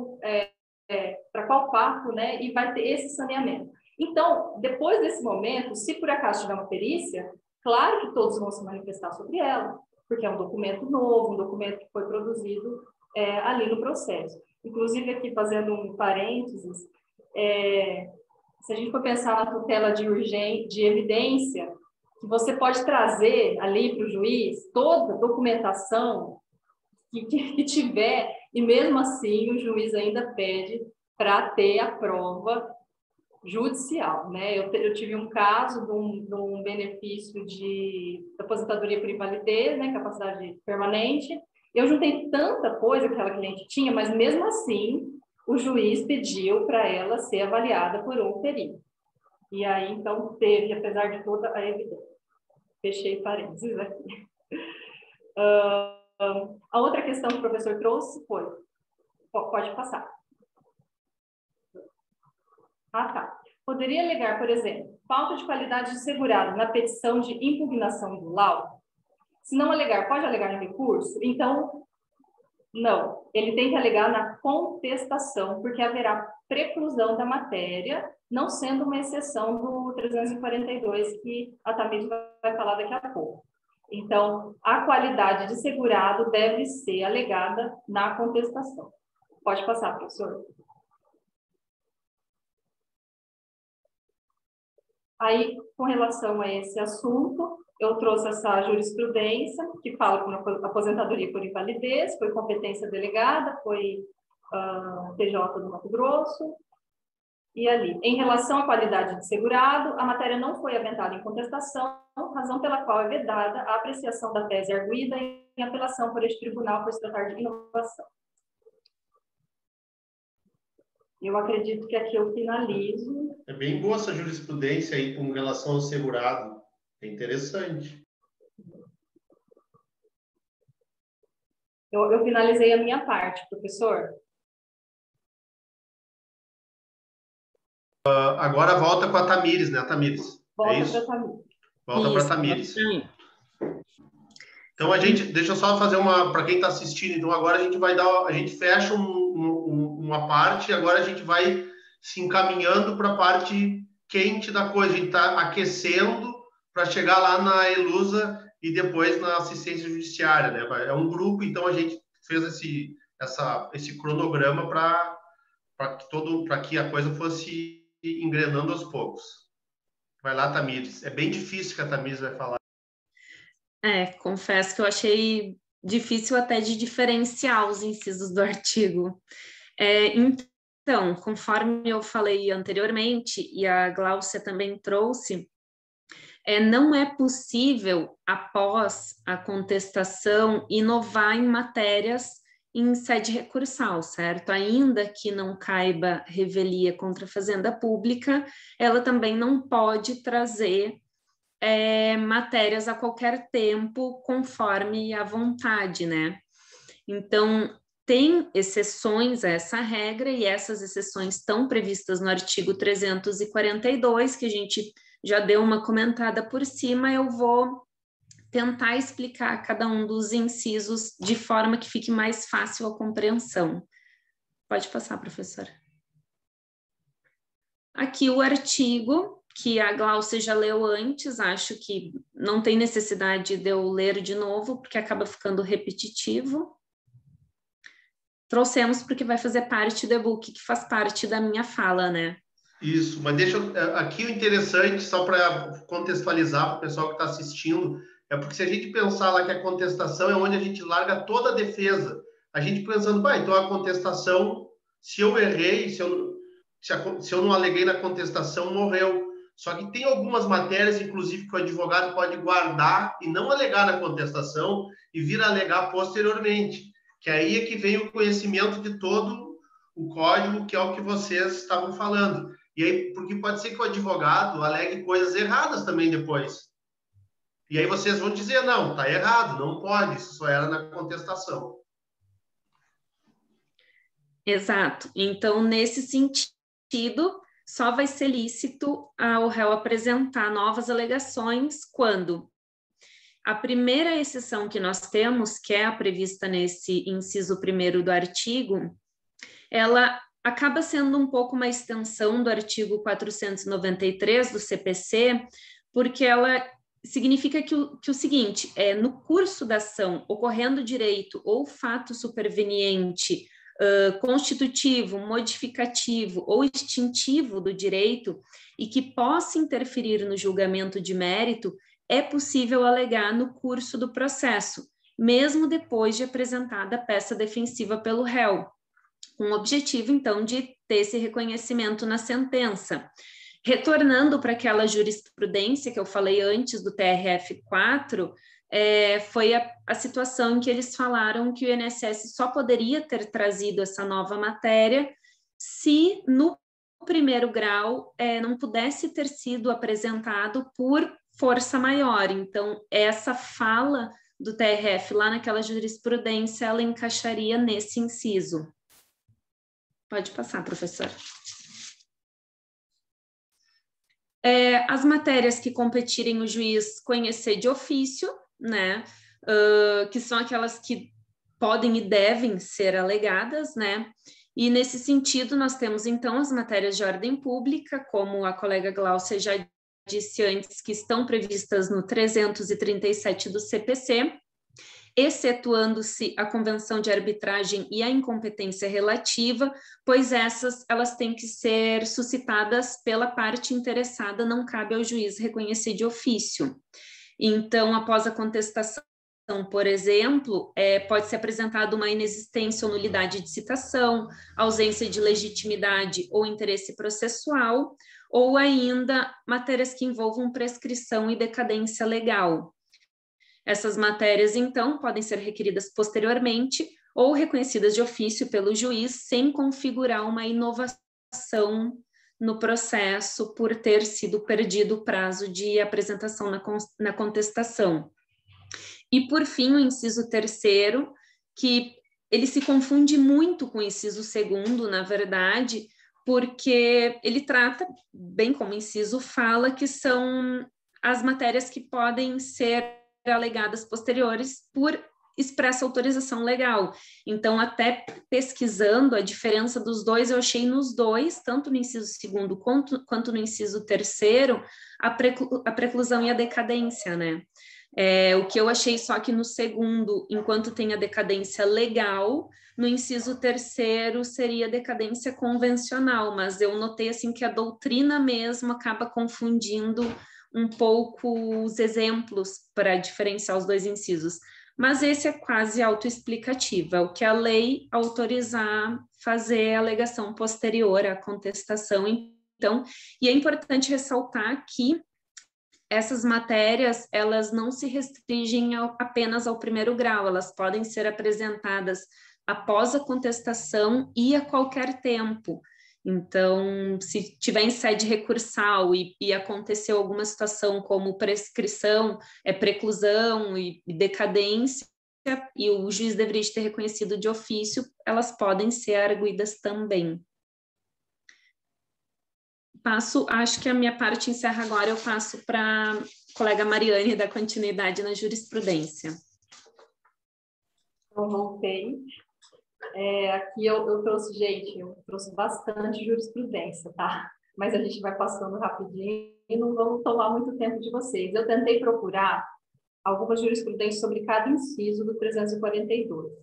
qual fato, né? E vai ter esse saneamento. Então, depois desse momento, se por acaso tiver uma perícia, claro que todos vão se manifestar sobre ela, porque é um documento novo, um documento que foi produzido ali no processo. Inclusive, aqui fazendo um parênteses, se a gente for pensar na tutela de evidência, que você pode trazer ali para o juiz toda a documentação que tiver, e mesmo assim o juiz ainda pede para ter a prova judicial, né? Eu tive um caso de um benefício de aposentadoria por invalidez, né, capacidade permanente. Eu juntei tanta coisa que aquela cliente tinha, mas mesmo assim o juiz pediu para ela ser avaliada por um perito. E aí, então, teve, apesar de toda a evidência. Fechei parênteses aqui. A outra questão que o professor trouxe foi... Pode passar. Ah, tá. Poderia alegar, por exemplo, falta de qualidade de segurado na petição de impugnação do laudo? Se não alegar, pode alegar no recurso? Então, não. Ele tem que alegar na contestação, porque haverá preclusão da matéria, não sendo uma exceção do 342, que a Tamires vai falar daqui a pouco. Então, a qualidade de segurado deve ser alegada na contestação. Pode passar, professor. Aí, com relação a esse assunto, eu trouxe essa jurisprudência, que fala que aposentadoria por invalidez, foi competência delegada, foi PJ do Mato Grosso, e ali. Em relação à qualidade de segurado, a matéria não foi aventada em contestação, razão pela qual é vedada a apreciação da tese arguida em apelação por este tribunal por se tratar de inovação. Eu acredito que aqui eu finalizo. É bem boa essa jurisprudência aí com relação ao segurado. É interessante. Eu finalizei a minha parte, professor. Agora volta com a Tamires, né, Tamires? Volta para a Tamires. Volta para a Tamires. Então, deixa eu só fazer para quem está assistindo, então agora a gente fecha uma parte e agora a gente vai se encaminhando para a parte quente da coisa, a gente está aquecendo para chegar lá na Elusa e depois na assistência judiciária, né? É um grupo, então a gente fez esse cronograma para que a coisa fosse engrenando aos poucos. Vai lá, Tamires. É bem difícil que a Tamires vai falar. Confesso que eu achei difícil até de diferenciar os incisos do artigo. Então, conforme eu falei anteriormente, e a Gláucia também trouxe, não é possível, após a contestação, inovar em matérias em sede recursal, certo? Ainda que não caiba revelia contra a Fazenda Pública, ela também não pode trazer matérias a qualquer tempo, conforme a vontade, né? Então, tem exceções a essa regra, e essas exceções estão previstas no artigo 342, que a gente já deu uma comentada por cima. Eu vou tentar explicar cada um dos incisos de forma que fique mais fácil a compreensão. Pode passar, professora. Aqui o artigo, que a Gláucia já leu antes, acho que não tem necessidade de eu ler de novo, porque acaba ficando repetitivo. Trouxemos porque vai fazer parte do e-book, que faz parte da minha fala, né? Isso, mas aqui o interessante, só para contextualizar para o pessoal que está assistindo, é porque se a gente pensar lá que a contestação é onde a gente larga toda a defesa, a gente pensando, então a contestação, se eu errei, se eu não aleguei na contestação, morreu. Só que tem algumas matérias, inclusive, que o advogado pode guardar e não alegar na contestação e vir a alegar posteriormente, que aí é que vem o conhecimento de todo o código, que é o que vocês estavam falando. E aí, porque pode ser que o advogado alegue coisas erradas também depois. E aí vocês vão dizer, não, está errado, não pode, isso só era na contestação. Exato. Então, nesse sentido, só vai ser lícito ao réu apresentar novas alegações quando a primeira exceção que nós temos, que é a prevista nesse inciso 1º do artigo, ela acaba sendo um pouco uma extensão do artigo 493 do CPC, porque ela significa que o seguinte, no curso da ação, ocorrendo direito ou fato superveniente, constitutivo, modificativo ou extintivo do direito e que possa interferir no julgamento de mérito, é possível alegar no curso do processo, mesmo depois de apresentada a peça defensiva pelo réu, com o objetivo, então, de ter esse reconhecimento na sentença. Retornando para aquela jurisprudência que eu falei antes do TRF4, foi a situação em que eles falaram que o INSS só poderia ter trazido essa nova matéria se no primeiro grau não pudesse ter sido apresentado por força maior. Então, essa fala do TRF lá naquela jurisprudência, ela encaixaria nesse inciso. Pode passar, professora. As matérias que competirem o juiz conhecer de ofício, né? Que são aquelas que podem e devem ser alegadas, né? E nesse sentido, nós temos, então, as matérias de ordem pública, como a colega Gláucia já disse antes, que estão previstas no 337 do CPC, excetuando-se a convenção de arbitragem e a incompetência relativa, pois elas têm que ser suscitadas pela parte interessada, não cabe ao juiz reconhecer de ofício. Então, após a contestação, por exemplo, pode ser apresentada uma inexistência ou nulidade de citação, ausência de legitimidade ou interesse processual, ou ainda matérias que envolvam prescrição e decadência legal. Essas matérias, então, podem ser requeridas posteriormente ou reconhecidas de ofício pelo juiz sem configurar uma inovação no processo por ter sido perdido o prazo de apresentação na contestação. E, por fim, o inciso 3º, que ele se confunde muito com o inciso 2º, na verdade, porque ele trata, bem como o inciso fala, que são as matérias que podem ser alegadas posteriores por expressa autorização legal. Então, até pesquisando a diferença dos dois, eu achei nos dois, tanto no inciso 2º quanto no inciso 3º, a preclusão e a decadência, né? O que eu achei só que no 2º, enquanto tem a decadência legal, no inciso 3º seria decadência convencional, mas eu notei assim que a doutrina mesmo acaba confundindo um pouco os exemplos para diferenciar os dois incisos. Mas esse é quase autoexplicativo, é o que a lei autorizar fazer a alegação posterior à contestação. Então, e é importante ressaltar que essas matérias, elas não se restringem apenas ao 1º grau, elas podem ser apresentadas após a contestação e a qualquer tempo. Então, se tiver em sede recursal e aconteceu alguma situação como prescrição, preclusão e decadência, e o juiz deveria ter reconhecido de ofício, elas podem ser arguidas também. Acho que a minha parte encerra agora, eu passo para a colega Mariane dar continuidade na jurisprudência. Eu voltei. Aqui eu trouxe, gente, eu trouxe bastante jurisprudência, tá? Mas a gente vai passando rapidinho e não vamos tomar muito tempo de vocês. Eu tentei procurar algumas jurisprudências sobre cada inciso do 342.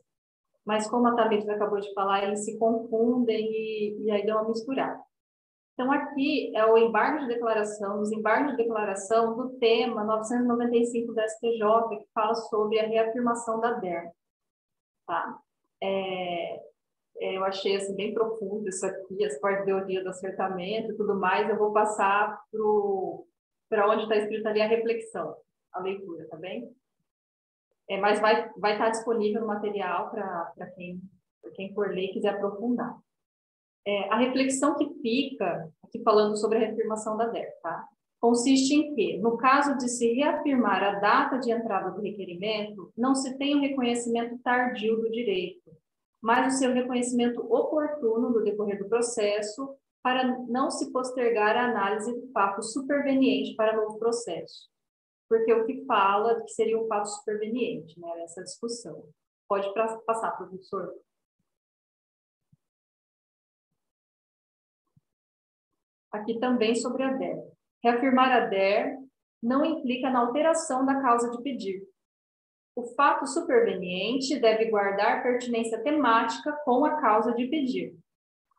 Mas como a Tamires acabou de falar, eles se confundem e aí dão uma misturada. Então, aqui é o embargo de declaração, os embargos de declaração do tema 995 da STJ, que fala sobre a reafirmação da DER. Tá? Eu achei assim, bem profundo isso aqui, as partes de teoria do acertamento e tudo mais. Eu vou passar para onde está escrito ali a reflexão, a leitura, tá bem? Mas vai estar disponível no material para quem for ler e quiser aprofundar. A reflexão que fica, aqui falando sobre a reafirmação da DER, tá? Consiste em que, no caso de se reafirmar a data de entrada do requerimento, não se tem um reconhecimento tardio do direito, mas o seu reconhecimento oportuno no decorrer do processo, para não se postergar a análise do fato superveniente para novo processo. Porque o que fala que seria um fato superveniente, né, nessa discussão. Pode passar, professor. Aqui também sobre a DER. Reafirmar a DER não implica na alteração da causa de pedir. O fato superveniente deve guardar pertinência temática com a causa de pedir.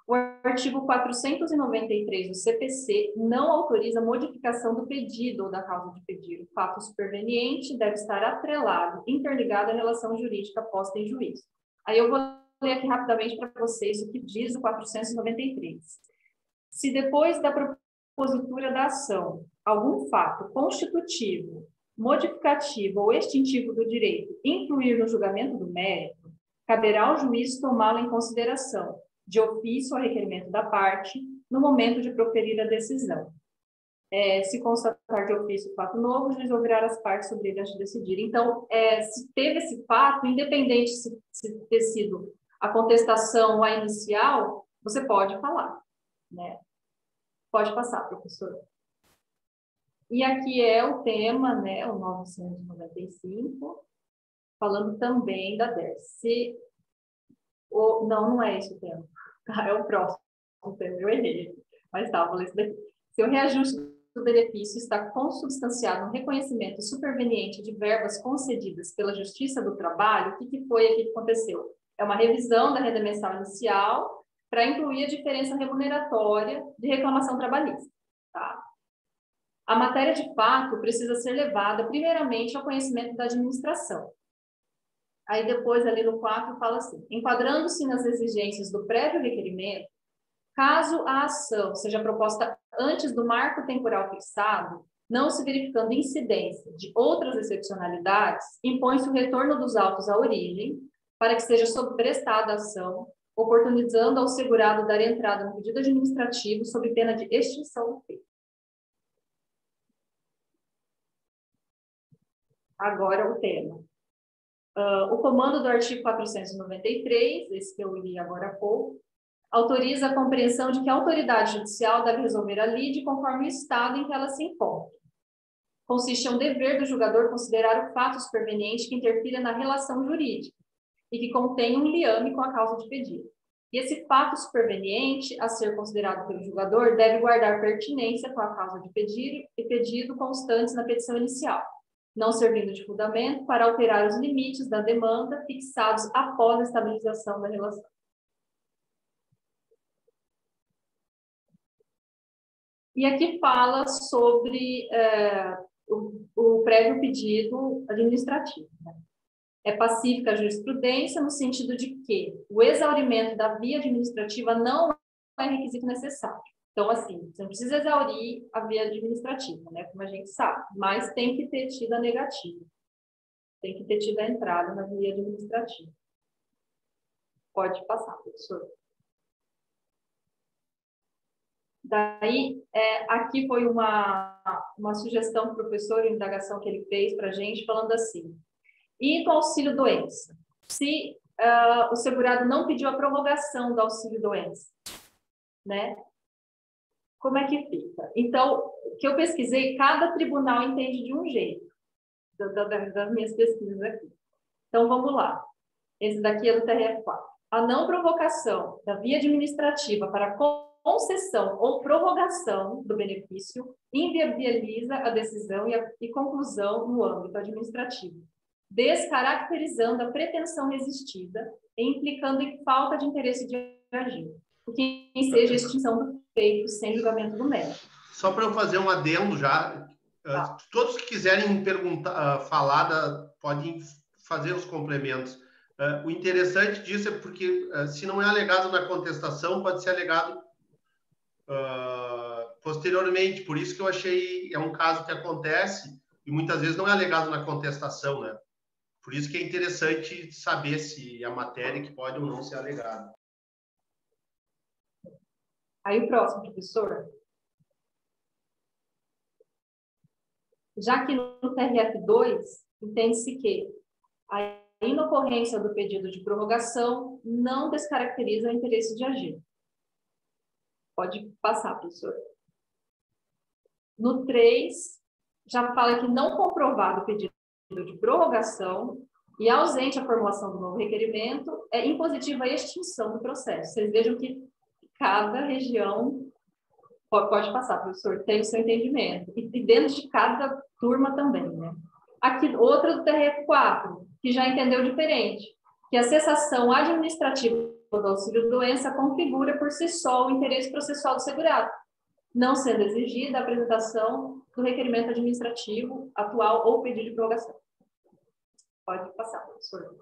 O artigo 493 do CPC não autoriza modificação do pedido ou da causa de pedir. O fato superveniente deve estar atrelado, interligado à relação jurídica posta em juízo. Aí eu vou ler aqui rapidamente para vocês o que diz o 493. Se depois da propositura da ação, algum fato constitutivo, modificativo ou extintivo do direito influir no julgamento do mérito, caberá ao juiz tomá-lo em consideração, de ofício ao requerimento da parte, no momento de proferir a decisão. Se constatar de ofício o fato novo, o juiz ouvirá as partes sobre ele antes de decidir. Então, se teve esse fato, independente se ter sido a contestação ou a inicial, você pode falar, né? Pode passar, professor. E aqui é o tema, né, o 995, falando também da DERS. Não é esse o tema. É o próximo tema, eu errei. Mas tá, vou ler isso daqui. Se o reajuste do benefício está consubstanciado no reconhecimento superveniente de verbas concedidas pela Justiça do Trabalho, o que foi aqui que aconteceu? É uma revisão da renda mensal inicial para incluir a diferença remuneratória de reclamação trabalhista. Tá? A matéria de fato precisa ser levada primeiramente ao conhecimento da administração. Aí depois, ali no 4, fala assim, enquadrando-se nas exigências do prévio requerimento, caso a ação seja proposta antes do marco temporal fixado, não se verificando incidência de outras excepcionalidades, impõe-se o retorno dos autos à origem, para que seja sobrestada a ação, oportunizando ao segurado dar entrada no pedido administrativo sob pena de extinção do feito. Agora o tema. O comando do artigo 493, esse que eu li agora há pouco, autoriza a compreensão de que a autoridade judicial deve resolver a lide conforme o estado em que ela se encontra. Consiste em um dever do julgador considerar o fato superveniente que interfira na relação jurídica e que contém um liame com a causa de pedido. E esse fato superveniente a ser considerado pelo julgador deve guardar pertinência com a causa de pedido constantes na petição inicial, não servindo de fundamento para alterar os limites da demanda fixados após a estabilização da relação. E aqui fala sobre o prévio pedido administrativo. Né? É pacífica a jurisprudência no sentido de que o exaurimento da via administrativa não é requisito necessário. Então, assim, você não precisa exaurir a via administrativa, né? Como a gente sabe, mas tem que ter tido a negativa. Tem que ter tido a entrada na via administrativa. Pode passar, professor. Daí, aqui foi uma sugestão do professor, uma indagação que ele fez para a gente, falando assim, e do auxílio-doença? Se o segurado não pediu a prorrogação do auxílio-doença, né? Como é que fica? Então, o que eu pesquisei, cada tribunal entende de um jeito, das minhas pesquisas aqui. Então, vamos lá. Esse daqui é do TRF4. A não provocação da via administrativa para concessão ou prorrogação do benefício inviabiliza a decisão e conclusão no âmbito administrativo, descaracterizando a pretensão resistida e implicando em falta de interesse de agir, o que seja a extinção do feito sem julgamento do mérito. Só para eu fazer um adendo já, todos que quiserem falar, podem fazer os complementos. O interessante disso é porque, se não é alegado na contestação, pode ser alegado posteriormente. Por isso que eu achei, é um caso que acontece e muitas vezes não é alegado na contestação, né? Por isso que é interessante saber se a matéria que pode ou não ser alegada. Aí o próximo, professor. Já que no TRF2, entende-se que a inocorrência do pedido de prorrogação não descaracteriza o interesse de agir. Pode passar, professor. No 3, já fala que não comprovado o pedido de prorrogação e ausente a formulação do novo requerimento, é impositiva a extinção do processo. Vocês vejam que cada região, pode passar, professor, tem o seu entendimento. E dentro de cada turma também, né? Aqui, outra do TRF4, que já entendeu diferente, que a cessação administrativa do auxílio-doença configura por si só o interesse processual do segurado, não sendo exigida a apresentação do requerimento administrativo atual ou pedido de prorrogação. Pode passar, professor.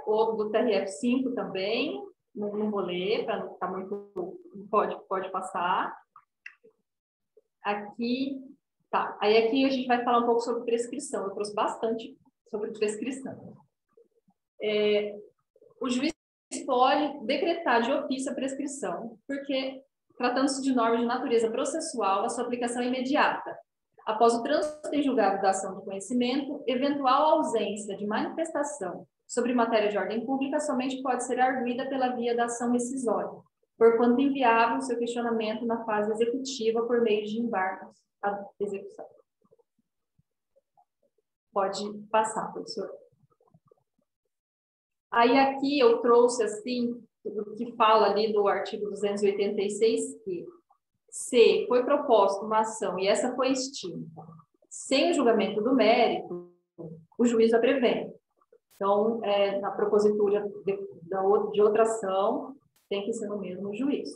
O do TRF5 também, não vou ler, para não ficar muito... Pode passar. Aqui, tá. Aí aqui a gente vai falar um pouco sobre prescrição. Eu trouxe bastante sobre prescrição. O juiz pode decretar de ofício a prescrição, porque, tratando-se de norma de natureza processual, a sua aplicação é imediata. Após o trânsito em julgado da ação de conhecimento, eventual ausência de manifestação sobre matéria de ordem pública somente pode ser arguida pela via da ação rescisória, porquanto inviável o seu questionamento na fase executiva por meio de embargos à execução. Pode passar, professor. Aí aqui eu trouxe assim, o que fala ali do artigo 286, que se foi proposta uma ação e essa foi extinta, sem o julgamento do mérito, o juiz a prevê. Então, na propositura de outra ação, tem que ser no mesmo juiz.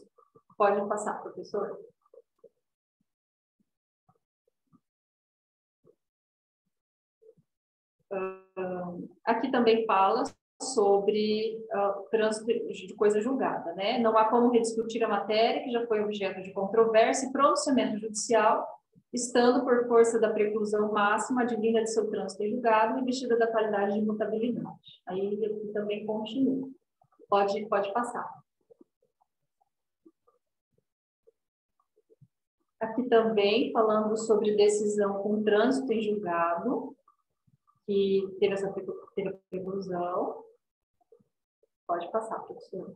Pode passar, professor. Aqui também fala sobre trânsito de coisa julgada, né? Não há como rediscutir a matéria que já foi objeto de controvérsia e pronunciamento judicial, estando por força da preclusão máxima advinda de seu trânsito em julgado e vestida da qualidade de imutabilidade. Aí ele também continua. Pode passar. Aqui também falando sobre decisão com trânsito em julgado, que teve a preclusão. Pode passar, professor.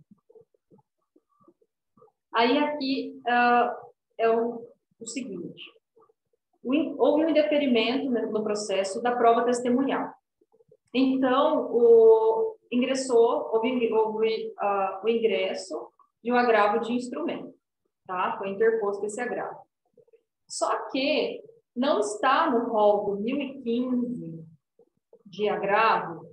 Aí aqui é o seguinte. Houve um indeferimento no processo da prova testemunhal. Então, houve o ingresso de um agravo de instrumento, tá? Foi interposto esse agravo. Só que não está no rol do 1015 de agravo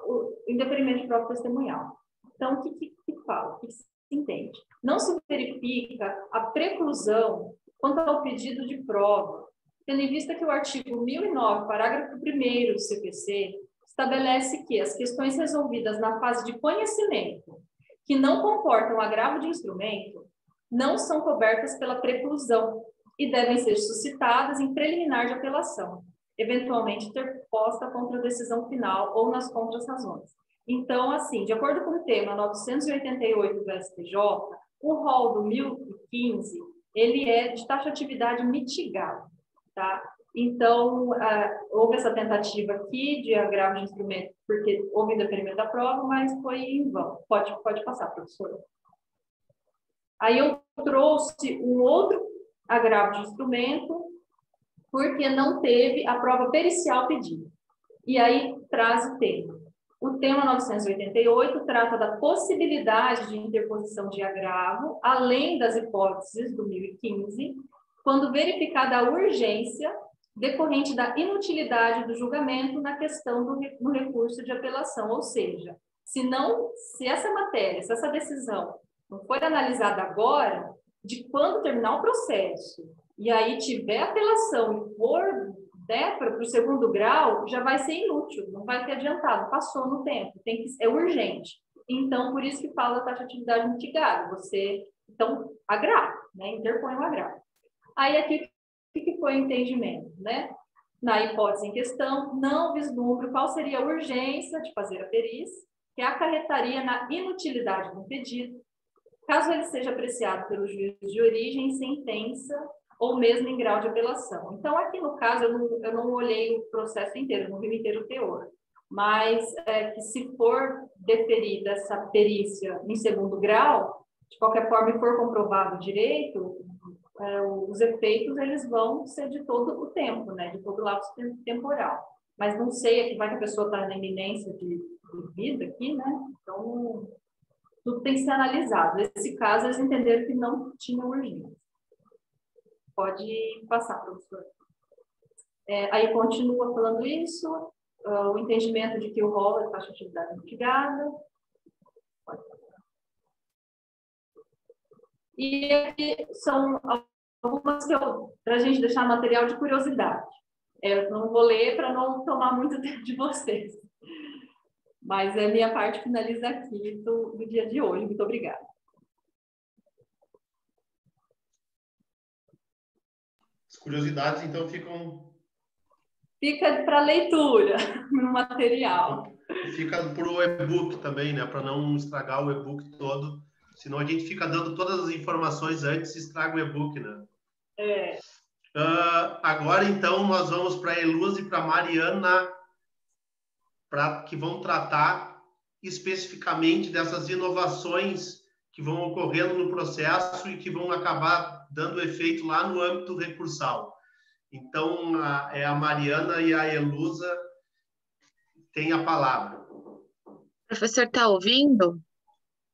o indeferimento de prova testemunhal. Então, o que fala? O que se entende? Não se verifica a preclusão quanto ao pedido de prova, tendo em vista que o artigo 1009, parágrafo 1º do CPC, estabelece que as questões resolvidas na fase de conhecimento, que não comportam agravo de instrumento, não são cobertas pela preclusão e devem ser suscitadas em preliminar de apelação, eventualmente interposta contra a decisão final ou nas contras-razões. Então, assim, de acordo com o tema 988 do STJ, o rol do 1015, ele é de taxatividade mitigada, tá? Então, houve essa tentativa aqui de agravo de instrumento, porque houve indeferimento da prova, mas foi em vão. Pode passar, professora. Aí eu trouxe um outro agravo de instrumento, porque não teve a prova pericial pedida. E aí traz o tema. O tema 988 trata da possibilidade de interposição de agravo, além das hipóteses do 1015, quando verificada a urgência decorrente da inutilidade do julgamento na questão no recurso de apelação. Ou seja, se essa matéria, se essa decisão não for analisada agora, de quando terminar o processo, e aí tiver apelação e for para o segundo grau, já vai ser inútil, não vai ter adiantado, passou no tempo, é urgente. Então, por isso que fala taxatividade mitigada, então, agravo, né? Interpõe um agravo. Aí aqui, o que foi o entendimento, né? Na hipótese em questão, não vislumbro qual seria a urgência de fazer a perícia, que acarretaria na inutilidade do pedido, caso ele seja apreciado pelo juiz de origem em sentença ou mesmo em grau de apelação. Então, aqui no caso, eu não olhei o processo inteiro, não vi inteiro o teor, mas que se for deferida essa perícia em segundo grau, de qualquer forma, e for comprovado o direito, os efeitos eles vão ser de todo o tempo, né? De todo o lapso temporal. Mas não sei, aqui vai que a pessoa está na iminência de vida aqui, né? Então, tudo tem que ser analisado. Nesse caso, eles entenderam que não tinha urgência. Pode passar, professor. Aí continua falando isso, o entendimento de que o rol é taxatividade mitigada. Pode passar. E aqui são algumas para a gente deixar material de curiosidade. Eu não vou ler para não tomar muito tempo de vocês. Mas a minha parte finaliza aqui do dia de hoje. Muito obrigada. As curiosidades, então, ficam... Fica para leitura no material. Fica para o e-book também, né? Para não estragar o e-book todo. Senão a gente fica dando todas as informações antes e estraga o e-book, né? Agora, então, nós vamos para a Eluz e para a Mariana, que vão tratar especificamente dessas inovações que vão ocorrendo no processo e que vão acabar dando efeito lá no âmbito recursal. Então, a Mariana e a Elusa têm a palavra. Professor, está ouvindo?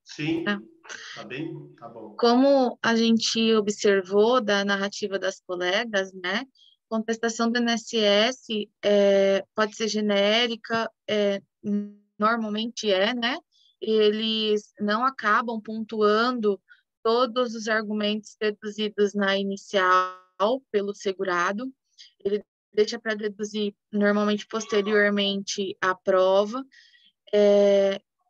Sim, tá bem? Tá bom. Como a gente observou da narrativa das colegas, né? Contestação do INSS pode ser genérica, normalmente né? Eles não acabam pontuando todos os argumentos deduzidos na inicial pelo segurado. Ele deixa para deduzir normalmente posteriormente à prova.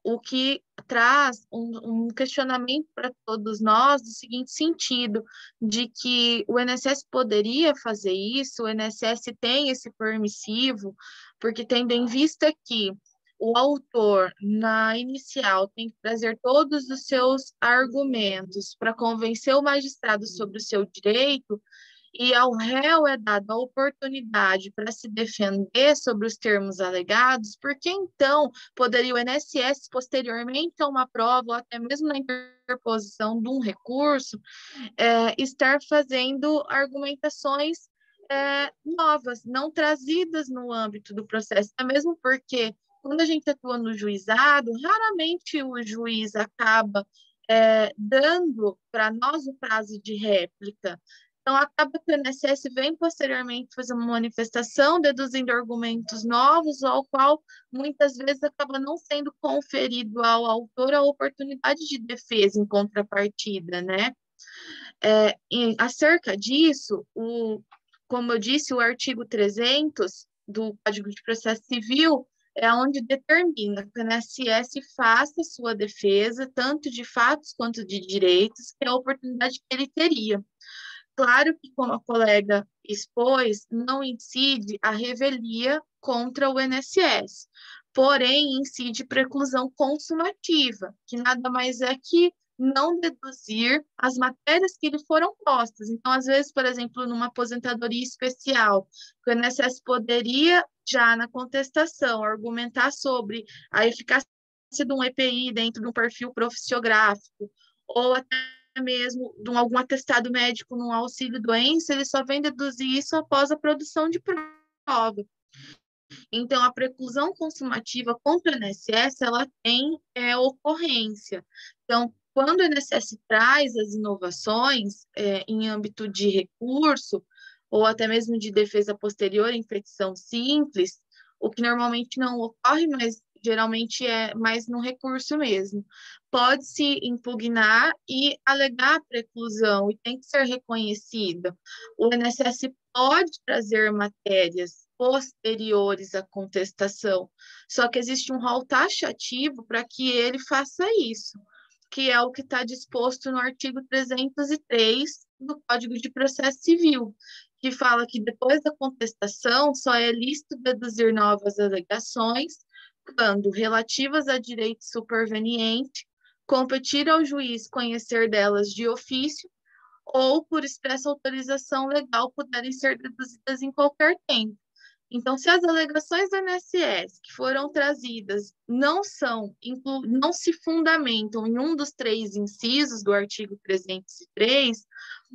O que traz um questionamento para todos nós do seguinte sentido, de que o INSS poderia fazer isso, o INSS tem esse permissivo, porque tendo em vista que o autor, na inicial, tem que trazer todos os seus argumentos para convencer o magistrado sobre o seu direito, e ao réu é dada a oportunidade para se defender sobre os termos alegados, porque então poderia o INSS, posteriormente a uma prova, ou até mesmo na interposição de um recurso, estar fazendo argumentações novas, não trazidas no âmbito do processo, até mesmo porque quando a gente atua no juizado, raramente o juiz acaba dando para nós o prazo de réplica. Então, acaba que o INSS vem posteriormente fazer uma manifestação, deduzindo argumentos novos, ao qual muitas vezes acaba não sendo conferido ao autor a oportunidade de defesa em contrapartida, né? E acerca disso, como eu disse, o artigo 300 do Código de Processo Civil é onde determina que o INSS faça sua defesa, tanto de fatos quanto de direitos, que é a oportunidade que ele teria. Claro que, como a colega expôs, não incide a revelia contra o INSS, porém incide preclusão consumativa, que nada mais é que não deduzir as matérias que lhe foram postas. Então, às vezes, por exemplo, numa aposentadoria especial, o INSS poderia, já na contestação, argumentar sobre a eficácia de um EPI dentro de um perfil profissiográfico, ou até mesmo de algum atestado médico no auxílio-doença, ele só vem deduzir isso após a produção de prova. Então, a preclusão consumativa contra o INSS, ela tem ocorrência. Então, quando o INSS traz as inovações em âmbito de recurso, ou até mesmo de defesa posterior em petição simples, o que normalmente não ocorre, mas geralmente é mais no recurso mesmo, pode-se impugnar e alegar a preclusão, e tem que ser reconhecida. O INSS pode trazer matérias posteriores à contestação, só que existe um rol taxativo para que ele faça isso, que é o que está disposto no artigo 303 do Código de Processo Civil, que fala que depois da contestação só é lícito deduzir novas alegações quando relativas a direito superveniente, competir ao juiz conhecer delas de ofício ou por expressa autorização legal puderem ser deduzidas em qualquer tempo. Então, se as alegações do INSS que foram trazidas não se fundamentam em um dos 3 incisos do artigo 303,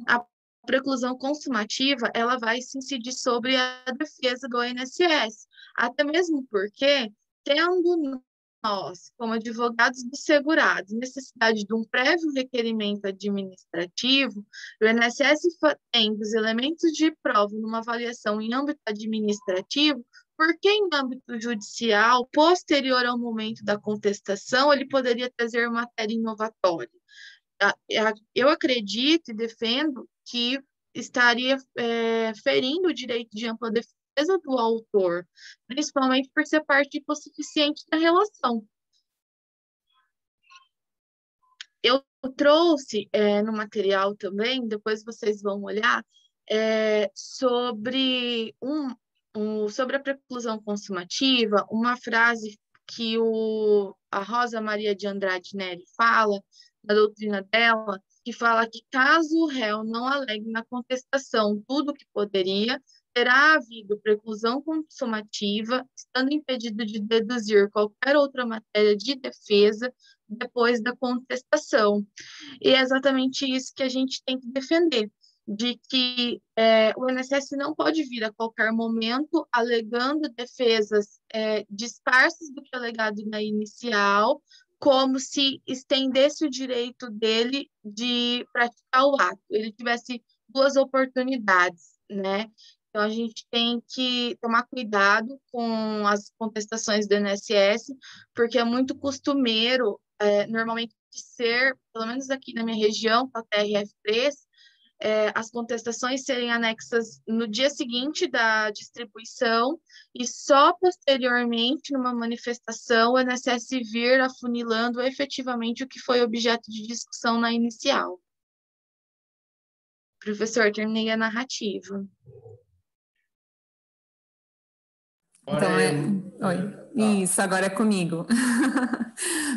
a preclusão consumativa ela vai se incidir sobre a defesa do INSS, até mesmo porque, tendo nós, como advogados dos segurados, necessidade de um prévio requerimento administrativo, o INSS tem os elementos de prova numa avaliação em âmbito administrativo, porque em âmbito judicial, posterior ao momento da contestação, ele poderia trazer matéria inovatória. Eu acredito e defendo que estaria ferindo o direito de ampla defesa do autor, principalmente por ser parte hipossuficiente da relação. Eu trouxe no material também, depois vocês vão olhar, sobre a preclusão consumativa, uma frase que a Rosa Maria de Andrade Neri fala, na doutrina dela, que fala que caso o réu não alegue na contestação tudo o que poderia, terá havido preclusão consumativa, estando impedido de deduzir qualquer outra matéria de defesa depois da contestação. E é exatamente isso que a gente tem que defender, de que o INSS não pode vir a qualquer momento alegando defesas disparsas do que é alegado na inicial, como se estendesse o direito dele de praticar o ato. Ele tivesse duas oportunidades, né? Então, a gente tem que tomar cuidado com as contestações do INSS, porque é muito costumeiro, normalmente, ser, pelo menos aqui na minha região, com a TRF3, as contestações serem anexas no dia seguinte da distribuição e só posteriormente, numa manifestação, o INSS vir afunilando efetivamente o que foi objeto de discussão na inicial. Professor, terminei a narrativa. Então, oi. Isso, agora é comigo.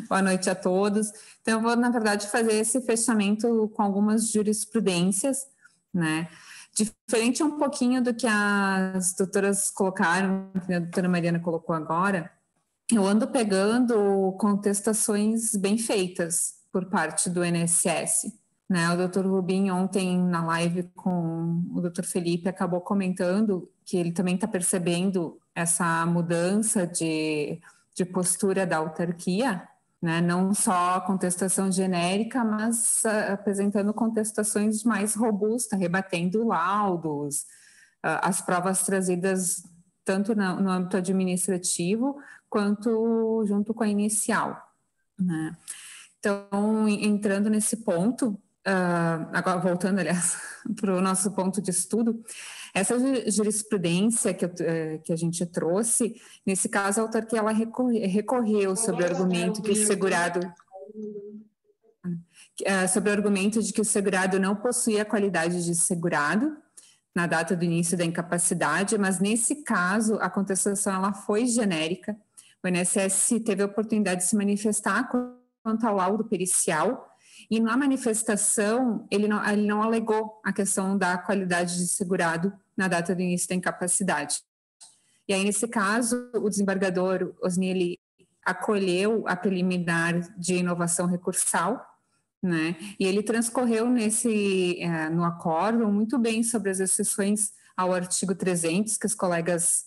Boa noite a todos. Então, eu vou, na verdade, fazer esse fechamento com algumas jurisprudências, né? Diferente um pouquinho do que as doutoras colocaram, que a doutora Mariana colocou agora, eu ando pegando contestações bem feitas por parte do INSS. Né? O doutor Rubim, ontem, na live com o doutor Felipe, acabou comentando que ele também está percebendo essa mudança de postura da autarquia, né? Não só contestação genérica, mas apresentando contestações mais robustas, rebatendo laudos, as provas trazidas tanto no âmbito administrativo quanto junto com a inicial. Né? Então, entrando nesse ponto, agora voltando, aliás, para o nosso ponto de estudo, essa jurisprudência que a gente trouxe, nesse caso, a autarquia ela recorreu sobre o argumento que o segurado de que o segurado não possuía a qualidade de segurado na data do início da incapacidade, mas nesse caso a contestação ela foi genérica. O INSS teve a oportunidade de se manifestar quanto ao laudo pericial, e na manifestação ele não alegou a questão da qualidade de segurado na data do início da incapacidade. E aí, nesse caso, o desembargador Osnili acolheu a preliminar de inovação recursal, né? E ele transcorreu no acórdão muito bem sobre as exceções ao artigo 300, que os colegas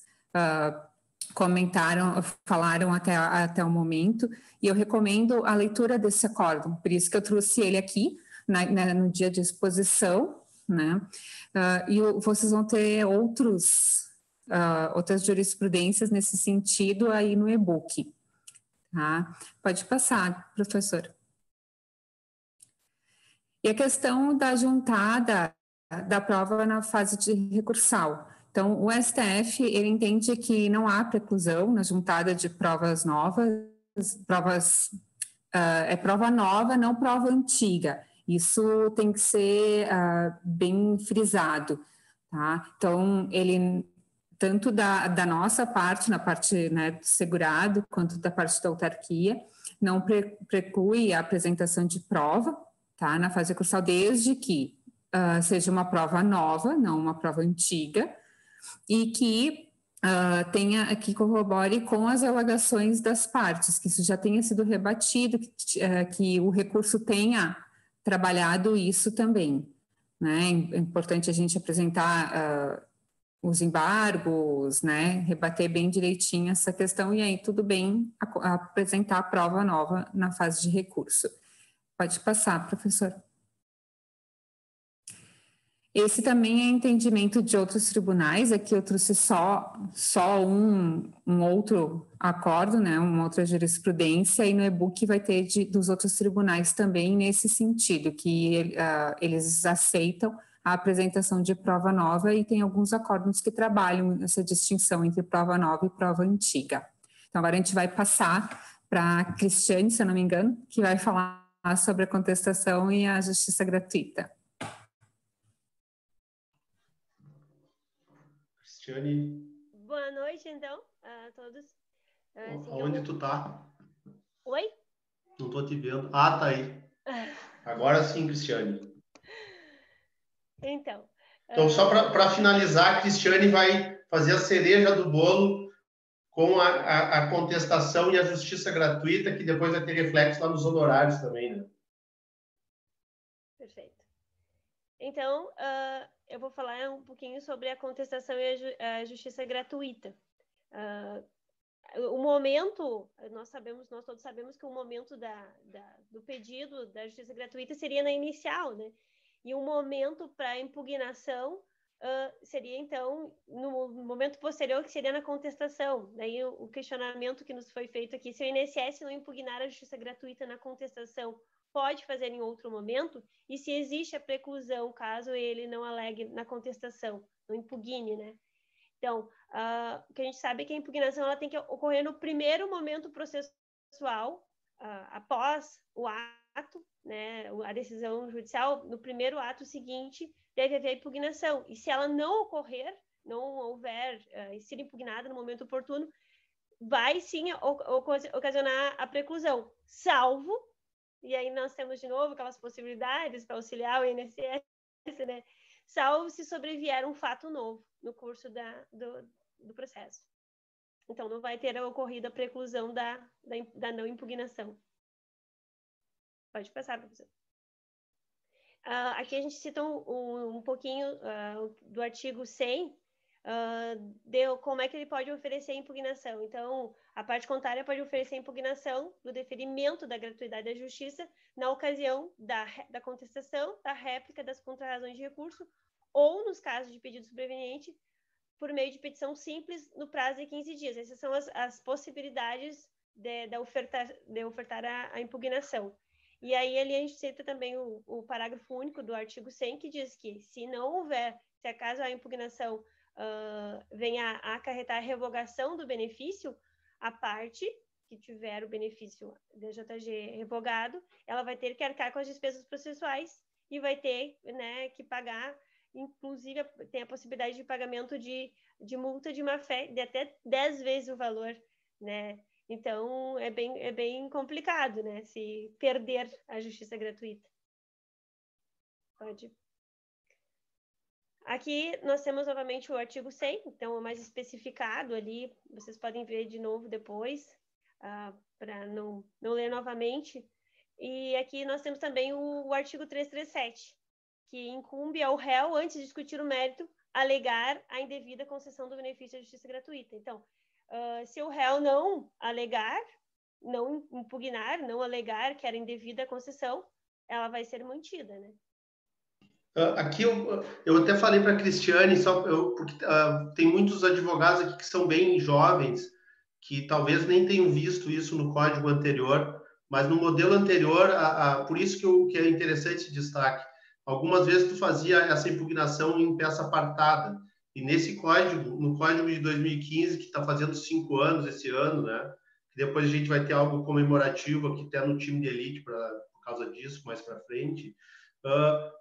falaram até o momento, e eu recomendo a leitura desse acórdão, por isso que eu trouxe ele aqui no dia de exposição, né? E vocês vão ter outras jurisprudências nesse sentido aí no e-book. Tá? Pode passar, professor. E a questão da juntada da prova na fase de recursal. Então, o STF, ele entende que não há preclusão na juntada de provas novas, prova nova, não prova antiga. Isso tem que ser bem frisado, tá? Então, ele, tanto da nossa parte, na parte, né, do segurado, quanto da parte da autarquia, não preclui a apresentação de prova, tá? Na fase recursal, desde que seja uma prova nova, não uma prova antiga, e que que corrobore com as alegações das partes, que isso já tenha sido rebatido, que o recurso tenha trabalhado isso também. Né? É importante a gente apresentar os embargos, né? Rebater bem direitinho essa questão, e aí tudo bem apresentar a prova nova na fase de recurso. Pode passar, professor. Esse também é entendimento de outros tribunais, aqui eu trouxe só um outro acordo, né, uma outra jurisprudência, e no e-book vai ter dos outros tribunais também nesse sentido, que eles aceitam a apresentação de prova nova, e tem alguns acordos que trabalham essa distinção entre prova nova e prova antiga. Então agora a gente vai passar para a Cristiane, se eu não me engano, que vai falar sobre a contestação e a justiça gratuita. Cristiane. Boa noite, então, a todos. Onde tu tá? Oi? Não tô te vendo. Ah, tá aí. Agora sim, Cristiane. Então, Então, só para finalizar, a Cristiane vai fazer a cereja do bolo com a contestação e a justiça gratuita, que depois vai ter reflexo lá nos honorários também, né? Perfeito. Então, eu vou falar um pouquinho sobre a contestação e a justiça gratuita. O momento, nós todos sabemos que o momento do pedido da justiça gratuita seria na inicial, né? E o momento para impugnação seria, então, no momento posterior, que seria na contestação. Daí o questionamento que nos foi feito aqui, se o INSS não impugnar a justiça gratuita na contestação, pode fazer em outro momento? E se existe a preclusão, caso ele não alegue na contestação, não impugne, né? Então, o que a gente sabe é que a impugnação ela tem que ocorrer no primeiro momento processual, após o ato, né, a decisão judicial, no primeiro ato seguinte, deve haver a impugnação. E se ela não ocorrer, não houver ser impugnada no momento oportuno, vai sim ocasionar a preclusão, salvo, e aí nós temos de novo aquelas possibilidades para auxiliar o INSS, né? Salvo se sobrevier um fato novo no curso do processo. Então, não vai ter ocorrido a preclusão da não impugnação. Pode passar, professor. Aqui a gente cita um pouquinho do artigo 100, como é que ele pode oferecer a impugnação. Então, a parte contrária pode oferecer a impugnação do deferimento da gratuidade da justiça na ocasião da contestação, da réplica das contrarrazões de recurso ou, nos casos de pedido sobreveniente, por meio de petição simples no prazo de 15 dias. Essas são as possibilidades de ofertar a impugnação. E aí ali a gente cita também o parágrafo único do artigo 100, que diz que se não houver, se acaso a impugnação venha a acarretar a revogação do benefício, a parte que tiver o benefício DJG revogado, ela vai ter que arcar com as despesas processuais e vai ter, né, que pagar, inclusive tem a possibilidade de pagamento de multa de má-fé de até 10 vezes o valor, né? Então, é bem complicado, né, se perder a justiça gratuita. Pode. Aqui nós temos novamente o artigo 100, então é mais especificado ali, vocês podem ver de novo depois, para não ler novamente. E aqui nós temos também o artigo 337, que incumbe ao réu, antes de discutir o mérito, alegar a indevida concessão do benefício da justiça gratuita. Então, se o réu não alegar, não impugnar, não alegar que era indevida a concessão, ela vai ser mantida, né? Aqui eu até falei para a Cristiane, porque tem muitos advogados aqui que são bem jovens, que talvez nem tenham visto isso no código anterior, mas no modelo anterior, por isso que é interessante esse destaque. Algumas vezes tu fazia essa impugnação em peça apartada, e nesse código, no código de 2015, que está fazendo 5 anos esse ano, né? Depois a gente vai ter algo comemorativo aqui até no time de elite por causa disso, mais para frente.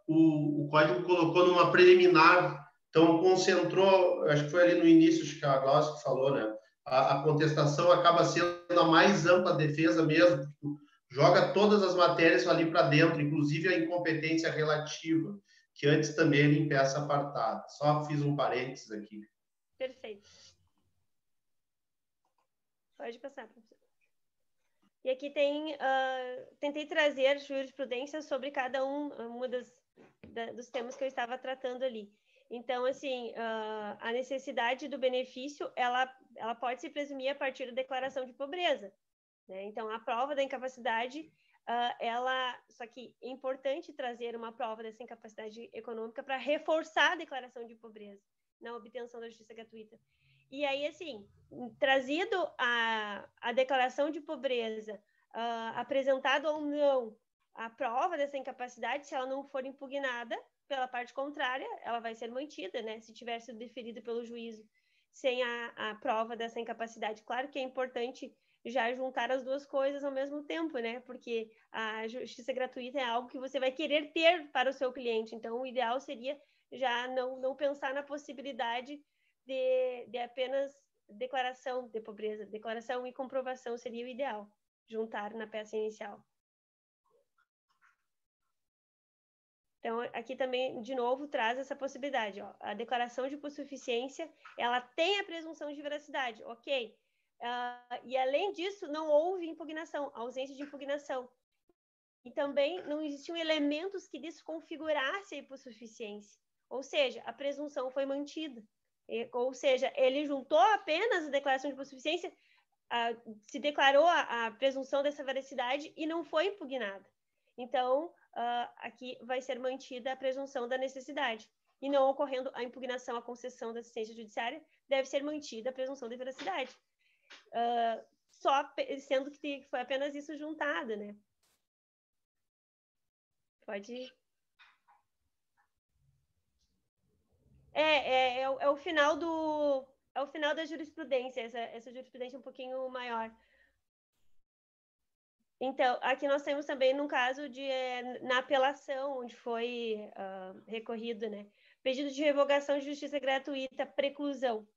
O código colocou numa preliminar, então concentrou, acho que foi ali no início, acho que a Glaucia que falou, né? A contestação acaba sendo a mais ampla defesa mesmo, porque joga todas as matérias ali para dentro, inclusive a incompetência relativa, que antes também era em peça apartada. Só fiz um parênteses aqui. Perfeito. Pode passar, professor. E aqui tentei trazer jurisprudência sobre cada dos temas que eu estava tratando ali. Então, assim, a necessidade do benefício, ela pode se presumir a partir da declaração de pobreza, né? Então, a prova da incapacidade, só que é importante trazer uma prova dessa incapacidade econômica para reforçar a declaração de pobreza na obtenção da justiça gratuita. E aí, assim, trazido a declaração de pobreza, apresentado ou não a prova dessa incapacidade, se ela não for impugnada pela parte contrária, ela vai ser mantida, né? Se tiver sido deferida pelo juízo sem a prova dessa incapacidade. Claro que é importante já juntar as duas coisas ao mesmo tempo, né? Porque a justiça gratuita é algo que você vai querer ter para o seu cliente. Então, o ideal seria já não pensar na possibilidade de apenas declaração de pobreza. Declaração e comprovação seria o ideal, juntar na peça inicial. Então, aqui também, de novo, traz essa possibilidade. Ó. A declaração de hipossuficiência, ela tem a presunção de veracidade, ok. E, além disso, não houve impugnação, ausência de impugnação. E também não existiam elementos que desconfigurassem a hipossuficiência. Ou seja, a presunção foi mantida. Ou seja, ele juntou apenas a declaração de hipossuficiência, se declarou a presunção dessa veracidade e não foi impugnada. Então, aqui vai ser mantida a presunção da necessidade. E não ocorrendo a impugnação à concessão da assistência judiciária, deve ser mantida a presunção de veracidade. Só sendo que foi apenas isso juntado, né? Pode ir. É o final da jurisprudência, essa jurisprudência um pouquinho maior. Então, aqui nós temos também num caso na apelação, onde foi recorrido, né? Pedido de revogação de justiça gratuita, preclusão.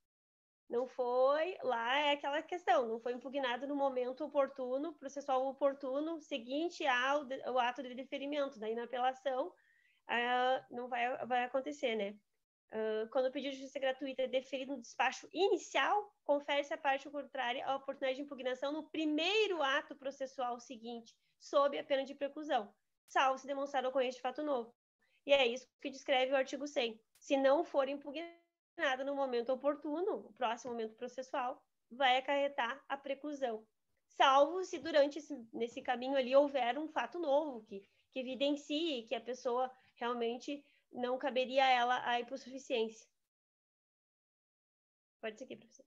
Não foi, lá é aquela questão, não foi impugnado no momento oportuno, processual oportuno, seguinte ao ato de deferimento. Daí, na apelação, não vai acontecer, né? Quando o pedido de justiça gratuita é deferido no despacho inicial, confere-se à parte contrária a oportunidade de impugnação no primeiro ato processual seguinte, sob a pena de preclusão, salvo se demonstrar a ocorrência de fato novo. E é isso que descreve o artigo 100. Se não for impugnado no momento oportuno, o próximo momento processual, vai acarretar a preclusão, salvo se durante nesse caminho ali houver um fato novo que evidencie que a pessoa realmente não caberia a ela a hipossuficiência. Pode seguir, professor.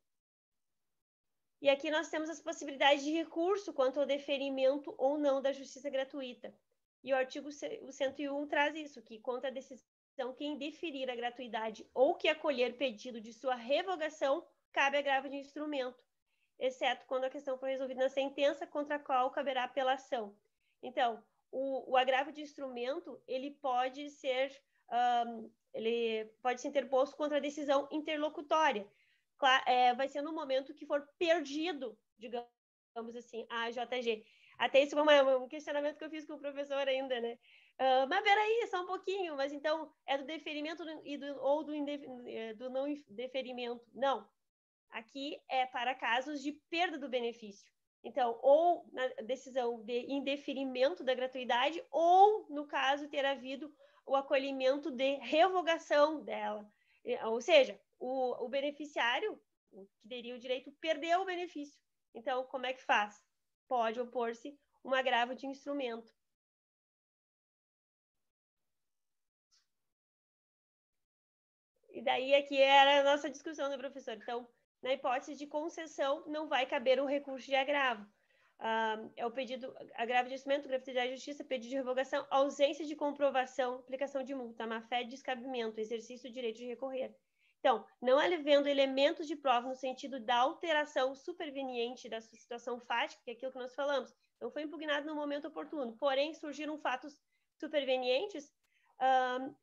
E aqui nós temos as possibilidades de recurso quanto ao deferimento ou não da justiça gratuita. E o artigo 101 traz isso, que contra a decisão quem deferir a gratuidade ou que acolher pedido de sua revogação, cabe agravo de instrumento, exceto quando a questão for resolvida na sentença contra a qual caberá apelação. Então, o agravo de instrumento, ele pode ser interposto contra a decisão interlocutória. Vai ser no momento que for perdido, digamos assim, a JG. Até isso foi um questionamento que eu fiz com o professor ainda, né? Mas peraí, só um pouquinho. Mas então, é do deferimento ou do não deferimento? Não. Aqui é para casos de perda do benefício. Então, ou na decisão de indeferimento da gratuidade, ou, no caso, ter havido o acolhimento de revogação dela. Ou seja, o beneficiário, que teria o direito, perdeu o benefício. Então, como é que faz? Pode opor-se um agravo de instrumento. E daí aqui era a nossa discussão, né, professor? Então, na hipótese de concessão, não vai caber o recurso de agravo. É o pedido, agravo de instrumento, gratuidade de justiça, pedido de revogação, ausência de comprovação, aplicação de multa, má-fé, descabimento, exercício do direito de recorrer. Então, não havendo elementos de prova no sentido da alteração superveniente da situação fática, que é aquilo que nós falamos, não foi impugnado no momento oportuno, porém surgiram fatos supervenientes,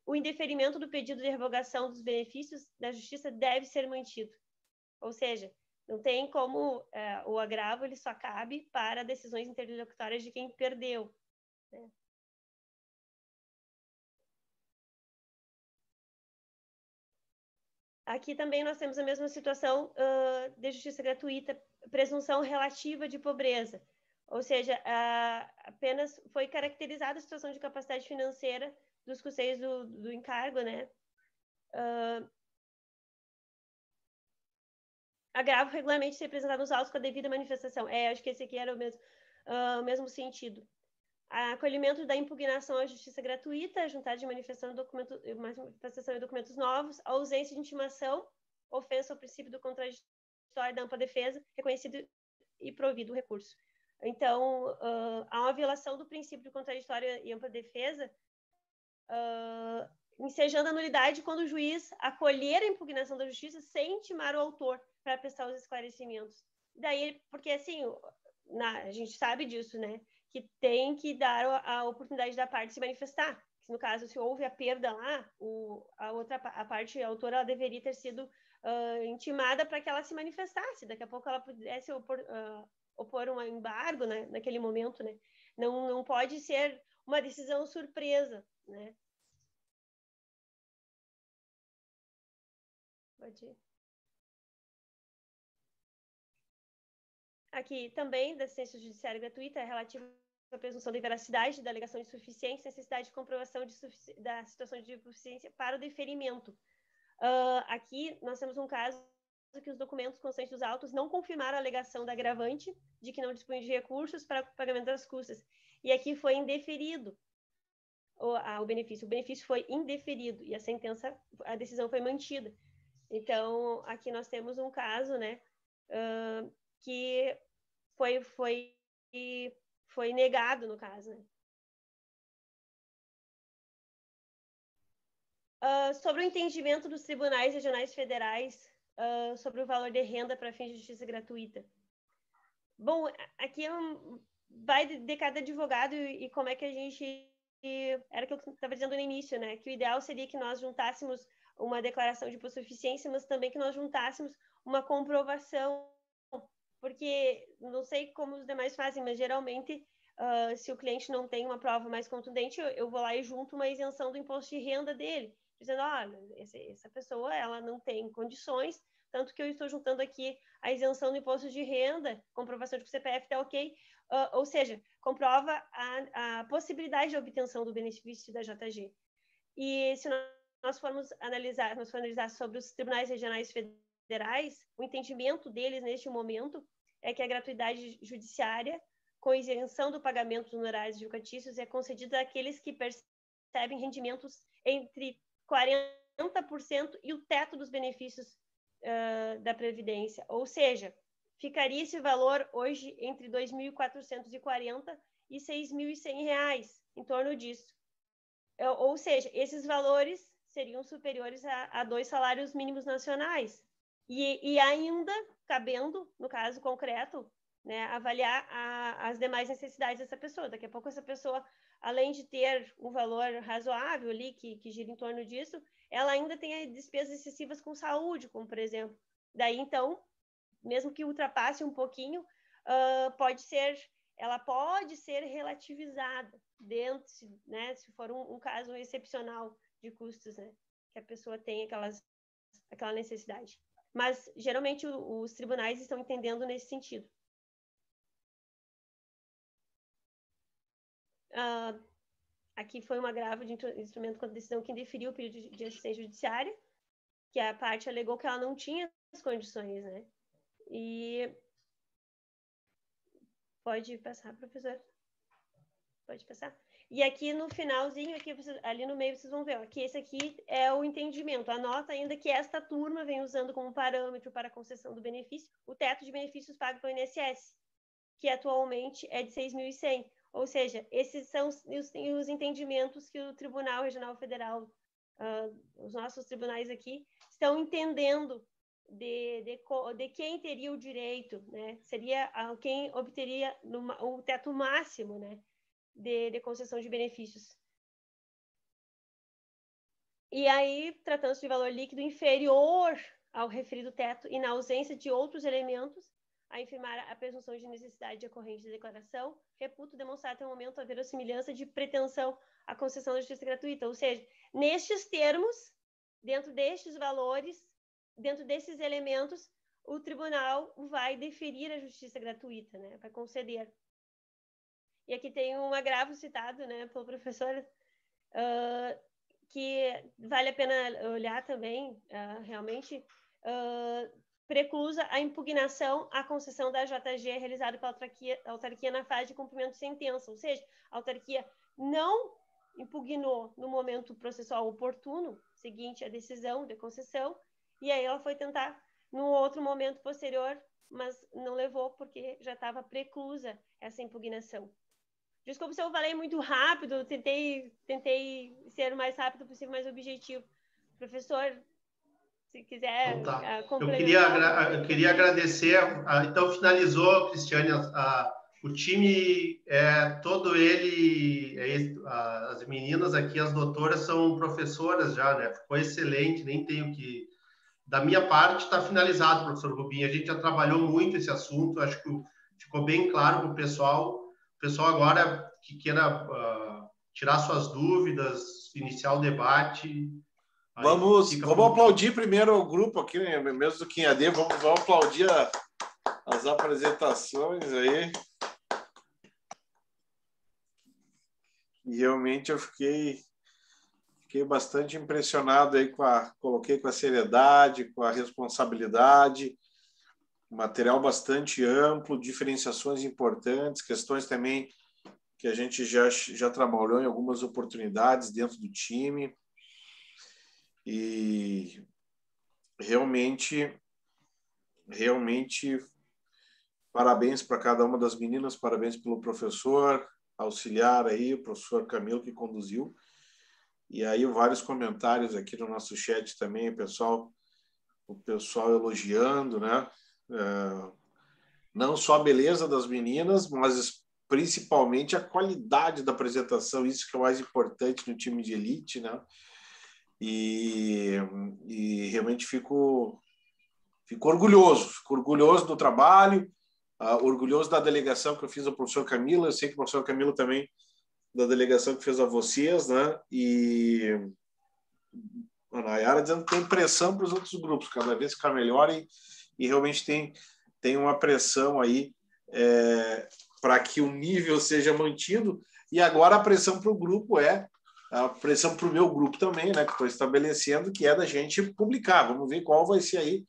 o indeferimento do pedido de revogação dos benefícios da justiça deve ser mantido. Ou seja, não tem como o agravo, ele só cabe para decisões interlocutórias de quem perdeu, né? Aqui também nós temos a mesma situação de justiça gratuita, presunção relativa de pobreza. Ou seja, apenas foi caracterizada a situação de capacidade financeira dos custeios do encargo, né? Agravo regularmente ser apresentado nos autos com a devida manifestação. Acho que esse aqui era o mesmo sentido. Acolhimento da impugnação à justiça gratuita, juntada de manifestação e documentos novos, ausência de intimação, ofensa ao princípio do contraditório da ampla defesa, reconhecido e provido o recurso. Então, há uma violação do princípio do contraditório e ampla defesa, ensejando a nulidade quando o juiz acolher a impugnação da justiça sem intimar o autor para prestar os esclarecimentos. Daí, porque assim, a gente sabe disso, né? Que tem que dar a oportunidade da parte se manifestar. No caso, se houve a perda lá, a parte autora, ela deveria ter sido intimada para que ela se manifestasse. Daqui a pouco ela pudesse opor um embargo, né, naquele momento, né? Não pode ser uma decisão surpresa, né? Pode ir. Aqui também, da assistência judiciária gratuita, é relativa à presunção de veracidade da alegação de suficiência e necessidade de comprovação da situação de deficiência para o deferimento. Aqui nós temos um caso que os documentos constantes dos autos não confirmaram a alegação da agravante de que não dispunha de recursos para o pagamento das custas. E aqui foi indeferido o benefício. O benefício foi indeferido e a decisão foi mantida. Então, aqui nós temos um caso, né, que foi negado no caso, né? Sobre o entendimento dos tribunais regionais federais sobre o valor de renda para fins de justiça gratuita. Bom, aqui vai de cada advogado e como é que a gente... Era o que eu estava dizendo no início, né? Que o ideal seria que nós juntássemos uma declaração de hipossuficiência, mas também que nós juntássemos uma comprovação, porque não sei como os demais fazem, mas geralmente, se o cliente não tem uma prova mais contundente, eu vou lá e junto uma isenção do imposto de renda dele, dizendo, olha, essa pessoa, ela não tem condições, tanto que eu estou juntando aqui a isenção do imposto de renda, comprovação de que o CPF está ok, ou seja, comprova a possibilidade de obtenção do benefício da JG. E se nós formos analisar sobre os tribunais regionais federais, o entendimento deles neste momento é que a gratuidade judiciária, com isenção do pagamento dos honorários advocatícios, é concedida àqueles que percebem rendimentos entre 40% e o teto dos benefícios da Previdência. Ou seja, ficaria esse valor hoje entre R$ 2.440 e R$ 6.100, em torno disso. Ou seja, esses valores seriam superiores a 2 salários mínimos nacionais. E ainda cabendo, no caso concreto, né, avaliar as demais necessidades dessa pessoa. Daqui a pouco essa pessoa, além de ter um valor razoável ali, que gira em torno disso, ela ainda tem despesas excessivas com saúde, como por exemplo. Daí, então, mesmo que ultrapasse um pouquinho, ela pode ser relativizada dentro, né, se for um caso excepcional de custos, né, que a pessoa tem aquela necessidade. Mas, geralmente, os tribunais estão entendendo nesse sentido. Aqui foi um agravo de instrumento contra decisão que indeferiu o período de assistência judiciária, que a parte alegou que ela não tinha as condições, né? E pode passar, professor? Pode passar. E aqui no finalzinho, ali no meio, vocês vão ver, ó, que esse aqui é o entendimento. Anota ainda que esta turma vem usando como parâmetro para a concessão do benefício o teto de benefícios pago pelo INSS, que atualmente é de 6.100. Ou seja, esses são os entendimentos que o Tribunal Regional Federal, os nossos tribunais aqui, estão entendendo de quem teria o direito, né? Seria quem obteria o teto máximo, né, de concessão de benefícios. E aí, tratando-se de valor líquido inferior ao referido teto e na ausência de outros elementos, a infirmar a presunção de necessidade decorrente da declaração, reputo demonstrar até o momento a verossimilhança de pretensão à concessão da justiça gratuita. Ou seja, nestes termos, dentro destes valores, dentro desses elementos, o tribunal vai deferir a justiça gratuita, né, vai conceder. E aqui tem um agravo citado, né, pelo professor, que vale a pena olhar também, realmente, preclusa a impugnação à concessão da JG realizada pela autarquia na fase de cumprimento de sentença. Ou seja, a autarquia não impugnou no momento processual oportuno, seguinte à decisão de concessão, e aí ela foi tentar no outro momento posterior, mas não levou porque já estava preclusa essa impugnação. Desculpa se eu falei muito rápido, tentei ser o mais rápido possível, mais objetivo. Professor, se quiser então, tá. complementar. Eu queria agradecer. Então, finalizou, Cristiane, o time, todo ele, as meninas aqui, as doutoras, são professoras já, né? Ficou excelente, nem tenho que... Da minha parte, está finalizado, professor Rubinho. A gente já trabalhou muito esse assunto, acho que ficou bem claro para o pessoal. O pessoal agora que queira tirar suas dúvidas, iniciar o debate, Vamos aplaudir primeiro o grupo aqui, né? Mesmo do que em AD, vamos aplaudir as apresentações aí. E realmente eu fiquei bastante impressionado aí coloquei com a seriedade, com a responsabilidade, material bastante amplo, diferenciações importantes, questões também que a gente já trabalhou em algumas oportunidades dentro do time. E realmente parabéns para cada uma das meninas, parabéns pelo professor auxiliar aí, o professor Camilo, que conduziu. E aí vários comentários aqui no nosso chat também, o pessoal elogiando, né? Não só a beleza das meninas, mas principalmente a qualidade da apresentação, isso que é o mais importante no time de elite, né? E realmente fico orgulhoso do trabalho, orgulhoso da delegação que eu fiz ao professor Camilo. Eu sei que o professor Camilo também, da delegação que fez a vocês, né? E a Nayara dizendo que tem pressão para os outros grupos, cada vez ficar melhor, e realmente tem uma pressão aí para que o nível seja mantido. E agora a pressão para o grupo a pressão para o meu grupo também, né, que estou estabelecendo, que é da gente publicar. Vamos ver qual vai ser aí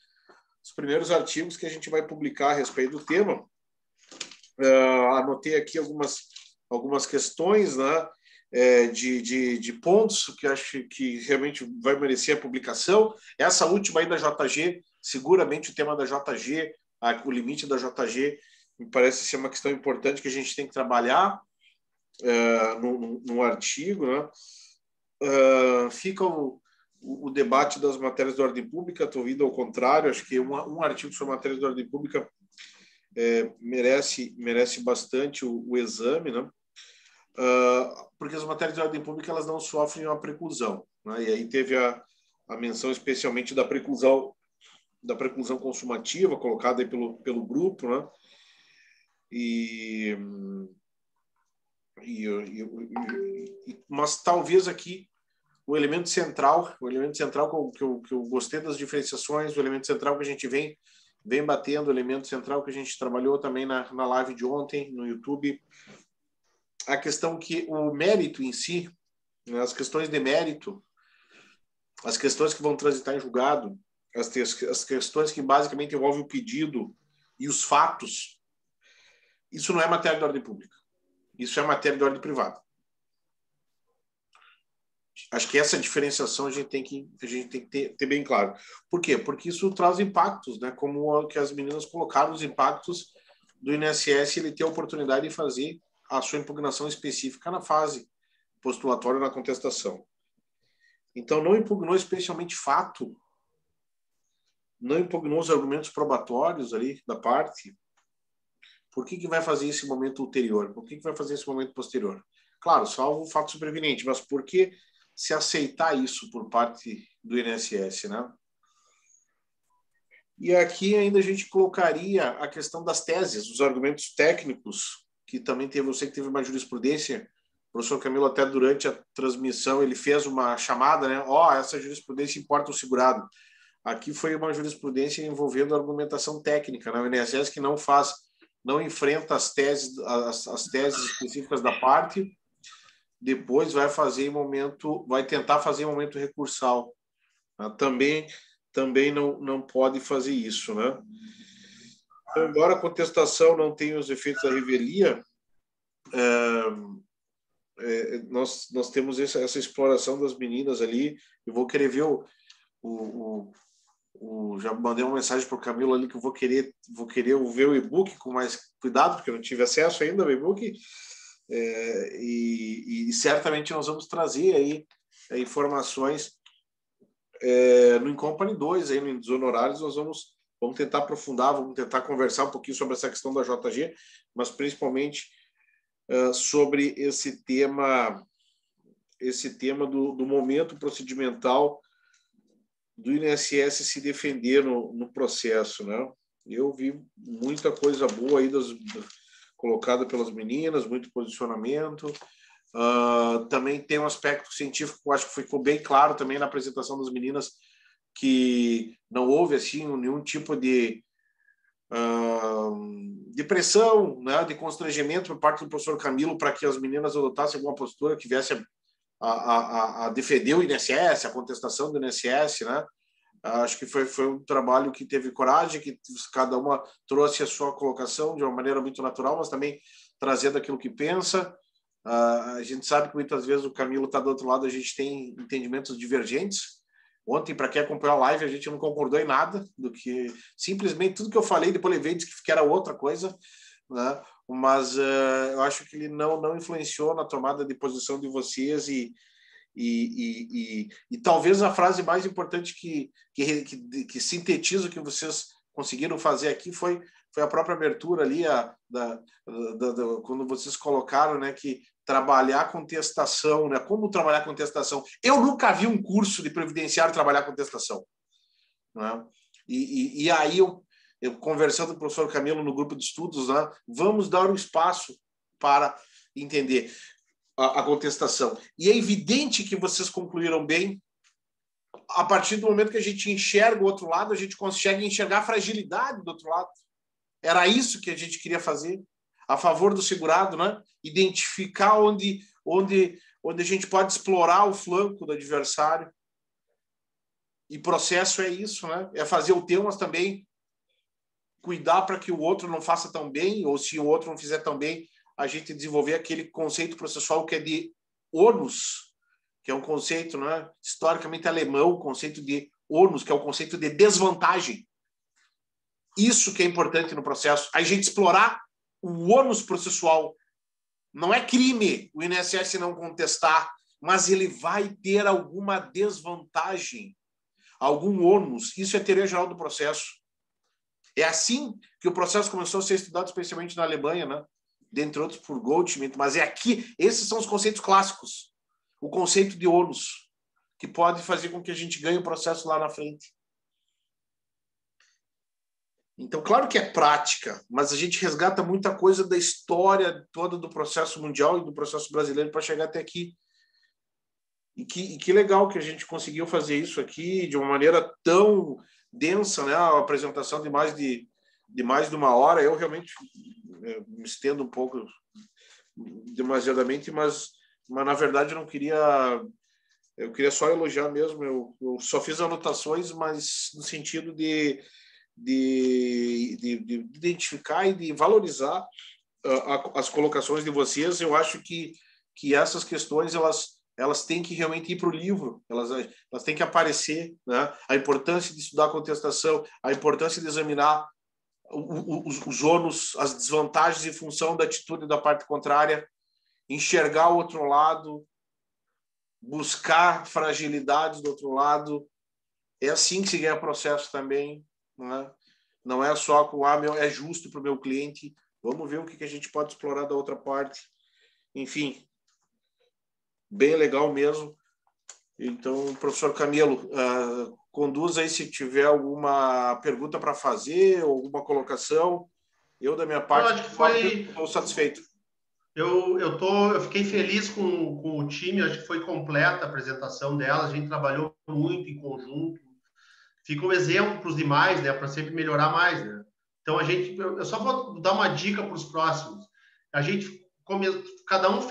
os primeiros artigos que a gente vai publicar a respeito do tema. Anotei aqui algumas questões, né, de pontos que acho que realmente vai merecer a publicação. Essa última aí da JG, seguramente o tema da JG, o limite da JG, me parece ser uma questão importante que a gente tem que trabalhar no artigo, né? Fica o debate das matérias de ordem pública. Estou ouvindo ao contrário, acho que um artigo sobre matérias de ordem pública merece bastante o exame, né? Porque as matérias de ordem pública elas não sofrem uma preclusão, né? E aí teve a menção especialmente da preclusão consumativa colocada aí pelo grupo, né? Mas talvez aqui o elemento central que eu gostei das diferenciações, o elemento central que a gente vem batendo, o elemento central que a gente trabalhou também na live de ontem no YouTube, a questão que o mérito em si, né, as questões de mérito, as questões que vão transitar em julgado, as questões que basicamente envolvem o pedido e os fatos, isso não é matéria de ordem pública. Isso é matéria de ordem privada. Acho que essa diferenciação a gente tem que ter bem claro. Por quê? Porque isso traz impactos, né? Como que as meninas colocaram, os impactos do INSS, ele ter a oportunidade de fazer a sua impugnação específica na fase postulatória, na contestação. Então, não impugnou especialmente fato, não impugnou os argumentos probatórios ali da parte. Por que vai fazer esse momento ulterior? Por que vai fazer esse momento posterior? Claro, salvo o fato superveniente, mas por que se aceitar isso por parte do INSS, né? E aqui ainda a gente colocaria a questão das teses, os argumentos técnicos, que também eu sei que teve uma jurisprudência, o professor Camilo até durante a transmissão, ele fez uma chamada, né? Essa jurisprudência importa o segurado. Aqui foi uma jurisprudência envolvendo argumentação técnica, né? O INSS que não enfrenta as teses específicas da parte, depois vai tentar fazer em momento recursal. Também não pode fazer isso, né? Então, embora a contestação não tenha os efeitos da revelia, nós temos essa exploração das meninas ali. Eu vou querer ver já mandei uma mensagem para o Camilo ali que eu vou querer ver o e-book com mais cuidado, porque eu não tive acesso ainda ao e-book, e certamente nós vamos trazer aí informações no Incompany 2, aí nos honorários. Nós vamos tentar aprofundar, vamos tentar conversar um pouquinho sobre essa questão da JG, mas principalmente sobre esse tema do momento procedimental do INSS se defender no processo, né? Eu vi muita coisa boa aí colocada pelas meninas, muito posicionamento. também tem um aspecto científico que eu acho que ficou bem claro também na apresentação das meninas, que não houve assim nenhum tipo de pressão, né, de constrangimento por parte do professor Camilo para que as meninas adotassem alguma postura que viesse a defender o INSS, a contestação do INSS, né? Acho que foi um trabalho que teve coragem, que cada uma trouxe a sua colocação de uma maneira muito natural, mas também trazendo aquilo que pensa. A gente sabe que muitas vezes o Camilo está do outro lado, a gente tem entendimentos divergentes. Ontem, para quem acompanhou a live, a gente não concordou em nada do que... Simplesmente tudo que eu falei, depois levei, disse que era outra coisa, né? Mas eu acho que ele não influenciou na tomada de posição de vocês e talvez a frase mais importante que sintetiza o que vocês conseguiram fazer aqui foi a própria abertura ali, quando vocês colocaram, né, que trabalhar contestação, né, como trabalhar contestação. Eu nunca vi um curso de previdenciário trabalhar contestação, né? E aí eu conversando com o professor Camilo no grupo de estudos, né, vamos dar um espaço para entender a contestação. E é evidente que vocês concluíram bem. A partir do momento que a gente enxerga o outro lado, a gente consegue enxergar a fragilidade do outro lado. Era isso que a gente queria fazer, a favor do segurado, né? Identificar onde a gente pode explorar o flanco do adversário. E processo é isso, né? É fazer o teu, mas também cuidar para que o outro não faça tão bem, ou se o outro não fizer tão bem, a gente desenvolver aquele conceito processual que é de ônus, que é um conceito, né, historicamente alemão, o conceito de ônus, que é o conceito de desvantagem. Isso que é importante no processo. A gente explorar o ônus processual. Não é crime o INSS não contestar, mas ele vai ter alguma desvantagem, algum ônus. Isso é teoria geral do processo. É assim que o processo começou a ser estudado, especialmente na Alemanha, né? Dentre outros por Goldschmidt, mas é aqui, esses são os conceitos clássicos. O conceito de ônus, que pode fazer com que a gente ganhe o processo lá na frente. Então, claro que é prática, mas a gente resgata muita coisa da história toda do processo mundial e do processo brasileiro para chegar até aqui. E que legal que a gente conseguiu fazer isso aqui de uma maneira tão densa, né? A apresentação de mais de 1 hora. Eu realmente me estendo um pouco demasiadamente, mas na verdade eu queria só elogiar mesmo. Eu só fiz anotações, mas no sentido de identificar e de valorizar as colocações de vocês. Eu acho que essas questões elas têm que realmente ir para o livro, elas têm que aparecer, né? A importância de estudar a contestação, a importância de examinar os ônus, as desvantagens em função da atitude da parte contrária, enxergar o outro lado, buscar fragilidades do outro lado. É assim que se ganha processo também, né? Não é só com é justo para o meu cliente. Vamos ver o que a gente pode explorar da outra parte. Enfim, bem legal mesmo. Então, professor Camilo, conduz aí se tiver alguma pergunta para fazer, ou alguma colocação. Eu, da minha parte, estou satisfeito. Eu fiquei feliz com o time, acho que foi completa a apresentação dela, a gente trabalhou muito em conjunto. Fica um exemplo para os demais, né, para sempre melhorar mais, né? Então, eu só vou dar uma dica para os próximos. Cada um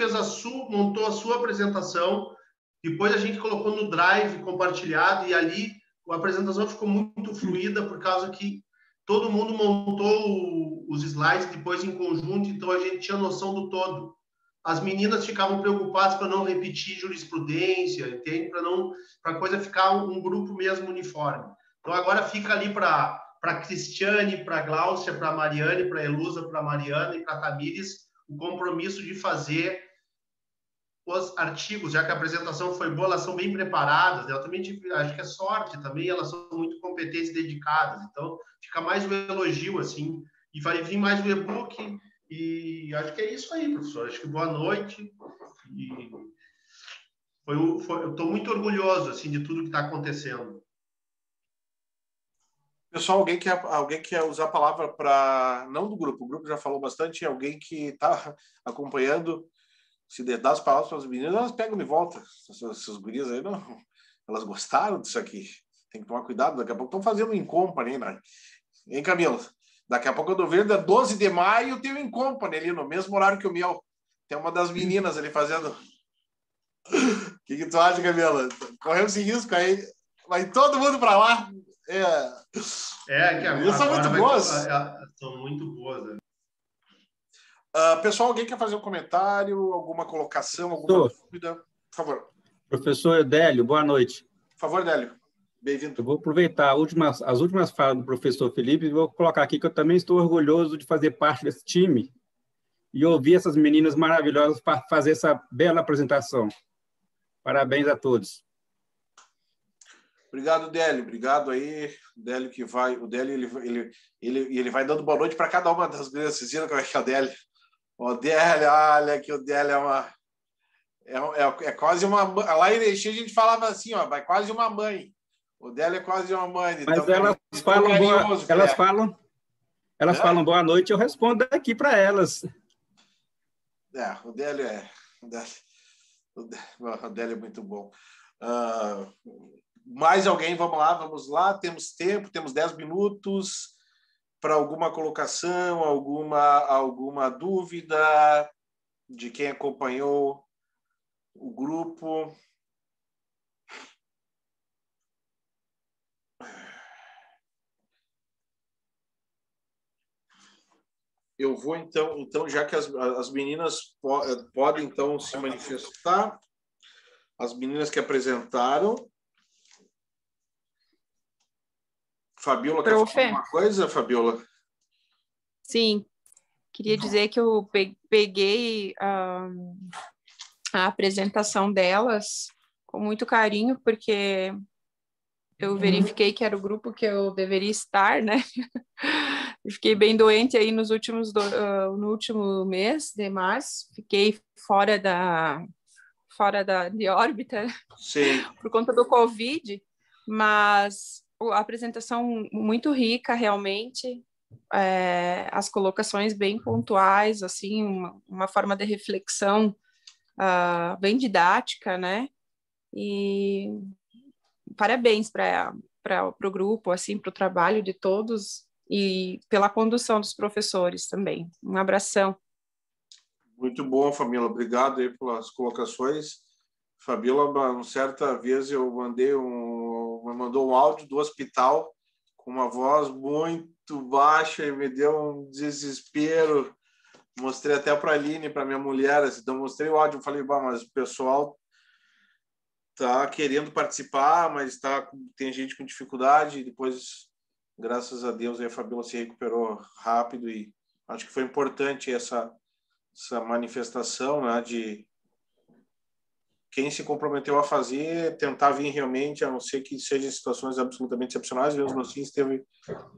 montou a sua apresentação, depois a gente colocou no Drive compartilhado e ali a apresentação ficou muito fluida por causa que todo mundo montou os slides depois em conjunto, então a gente tinha noção do todo. As meninas ficavam preocupadas para não repetir jurisprudência, entende? Para a coisa ficar um grupo mesmo uniforme. Então agora fica ali para Cristiane, para Gláucia, para Mariane, para Elusa, para Mariana e para Tamires o compromisso de fazer os artigos, já que a apresentação foi boa, elas são bem preparadas, né? Eu também acho que é sorte também, elas são muito competentes e dedicadas, então fica mais um elogio, assim, e vai vir mais um e-book, e acho que é isso aí, professor, acho que boa noite, e eu estou muito orgulhoso, assim, de tudo que está acontecendo. Pessoal, alguém quer usar a palavra para... Não do grupo, o grupo já falou bastante, alguém que está acompanhando se dar as palavras para as meninas, elas pegam de volta. Essas gurias aí, não, elas gostaram disso aqui. Tem que tomar cuidado, daqui a pouco estão fazendo um Incompany, né? Hein, Camila? Daqui a pouco eu tô vendo, 12 de maio tem um Incompany ali, no mesmo horário que o meu. Tem uma das meninas ali fazendo... O que tu acha, Camila? Correu esse risco aí. Vai todo mundo para lá. Que agora são muito boas. São muito boas, né? Pessoal, alguém quer fazer um comentário, alguma colocação, alguma dúvida? Por favor. Professor Délio, boa noite. Por favor, Délio. Bem-vindo. Eu vou aproveitar as últimas falas do professor Felipe e vou colocar aqui que eu também estou orgulhoso de fazer parte desse time e ouvir essas meninas maravilhosas para fazer essa bela apresentação. Parabéns a todos. Obrigado, Délio. Obrigado aí. O Délio que vai... O Délio, ele vai dando boa noite para cada uma das crianças. Vocês viram como é que é o Délio? O Délio, olha que o Délio é uma... É quase uma... Lá em Erechim a gente falava assim, ó, vai quase uma mãe. O Délio é quase uma mãe. Mas então, elas falam boa noite, eu respondo aqui para elas. O Délio é... O Délio é muito bom. Mais alguém? Vamos lá. Temos tempo, temos 10 minutos para alguma colocação, alguma dúvida de quem acompanhou o grupo. Eu vou, então já que as meninas podem, então, se manifestar, as meninas que apresentaram. Fabiola, quer falar alguma coisa, Fabiola? Sim, queria dizer que eu peguei a apresentação delas com muito carinho, porque eu verifiquei que era o grupo que eu deveria estar, né? Eu fiquei bem doente aí no último mês de março, fiquei fora de órbita. Sim. Por conta do Covid, mas a apresentação muito rica, realmente, as colocações bem pontuais, assim, uma forma de reflexão bem didática, né? E parabéns para o grupo, assim, para o trabalho de todos e pela condução dos professores também. Um abração. Muito bom, Fabiola. Obrigado aí pelas colocações. Fabiola, uma certa vez me mandou um áudio do hospital com uma voz muito baixa e me deu um desespero. Mostrei até para a Aline, para minha mulher, então mostrei o áudio, falei, mas o pessoal tá querendo participar, mas tem gente com dificuldade. E depois, graças a Deus, a Fabiola se recuperou rápido e acho que foi importante essa manifestação, né, de quem se comprometeu a fazer, tentar vir realmente, a não ser que sejam situações absolutamente excepcionais, mesmo assim esteve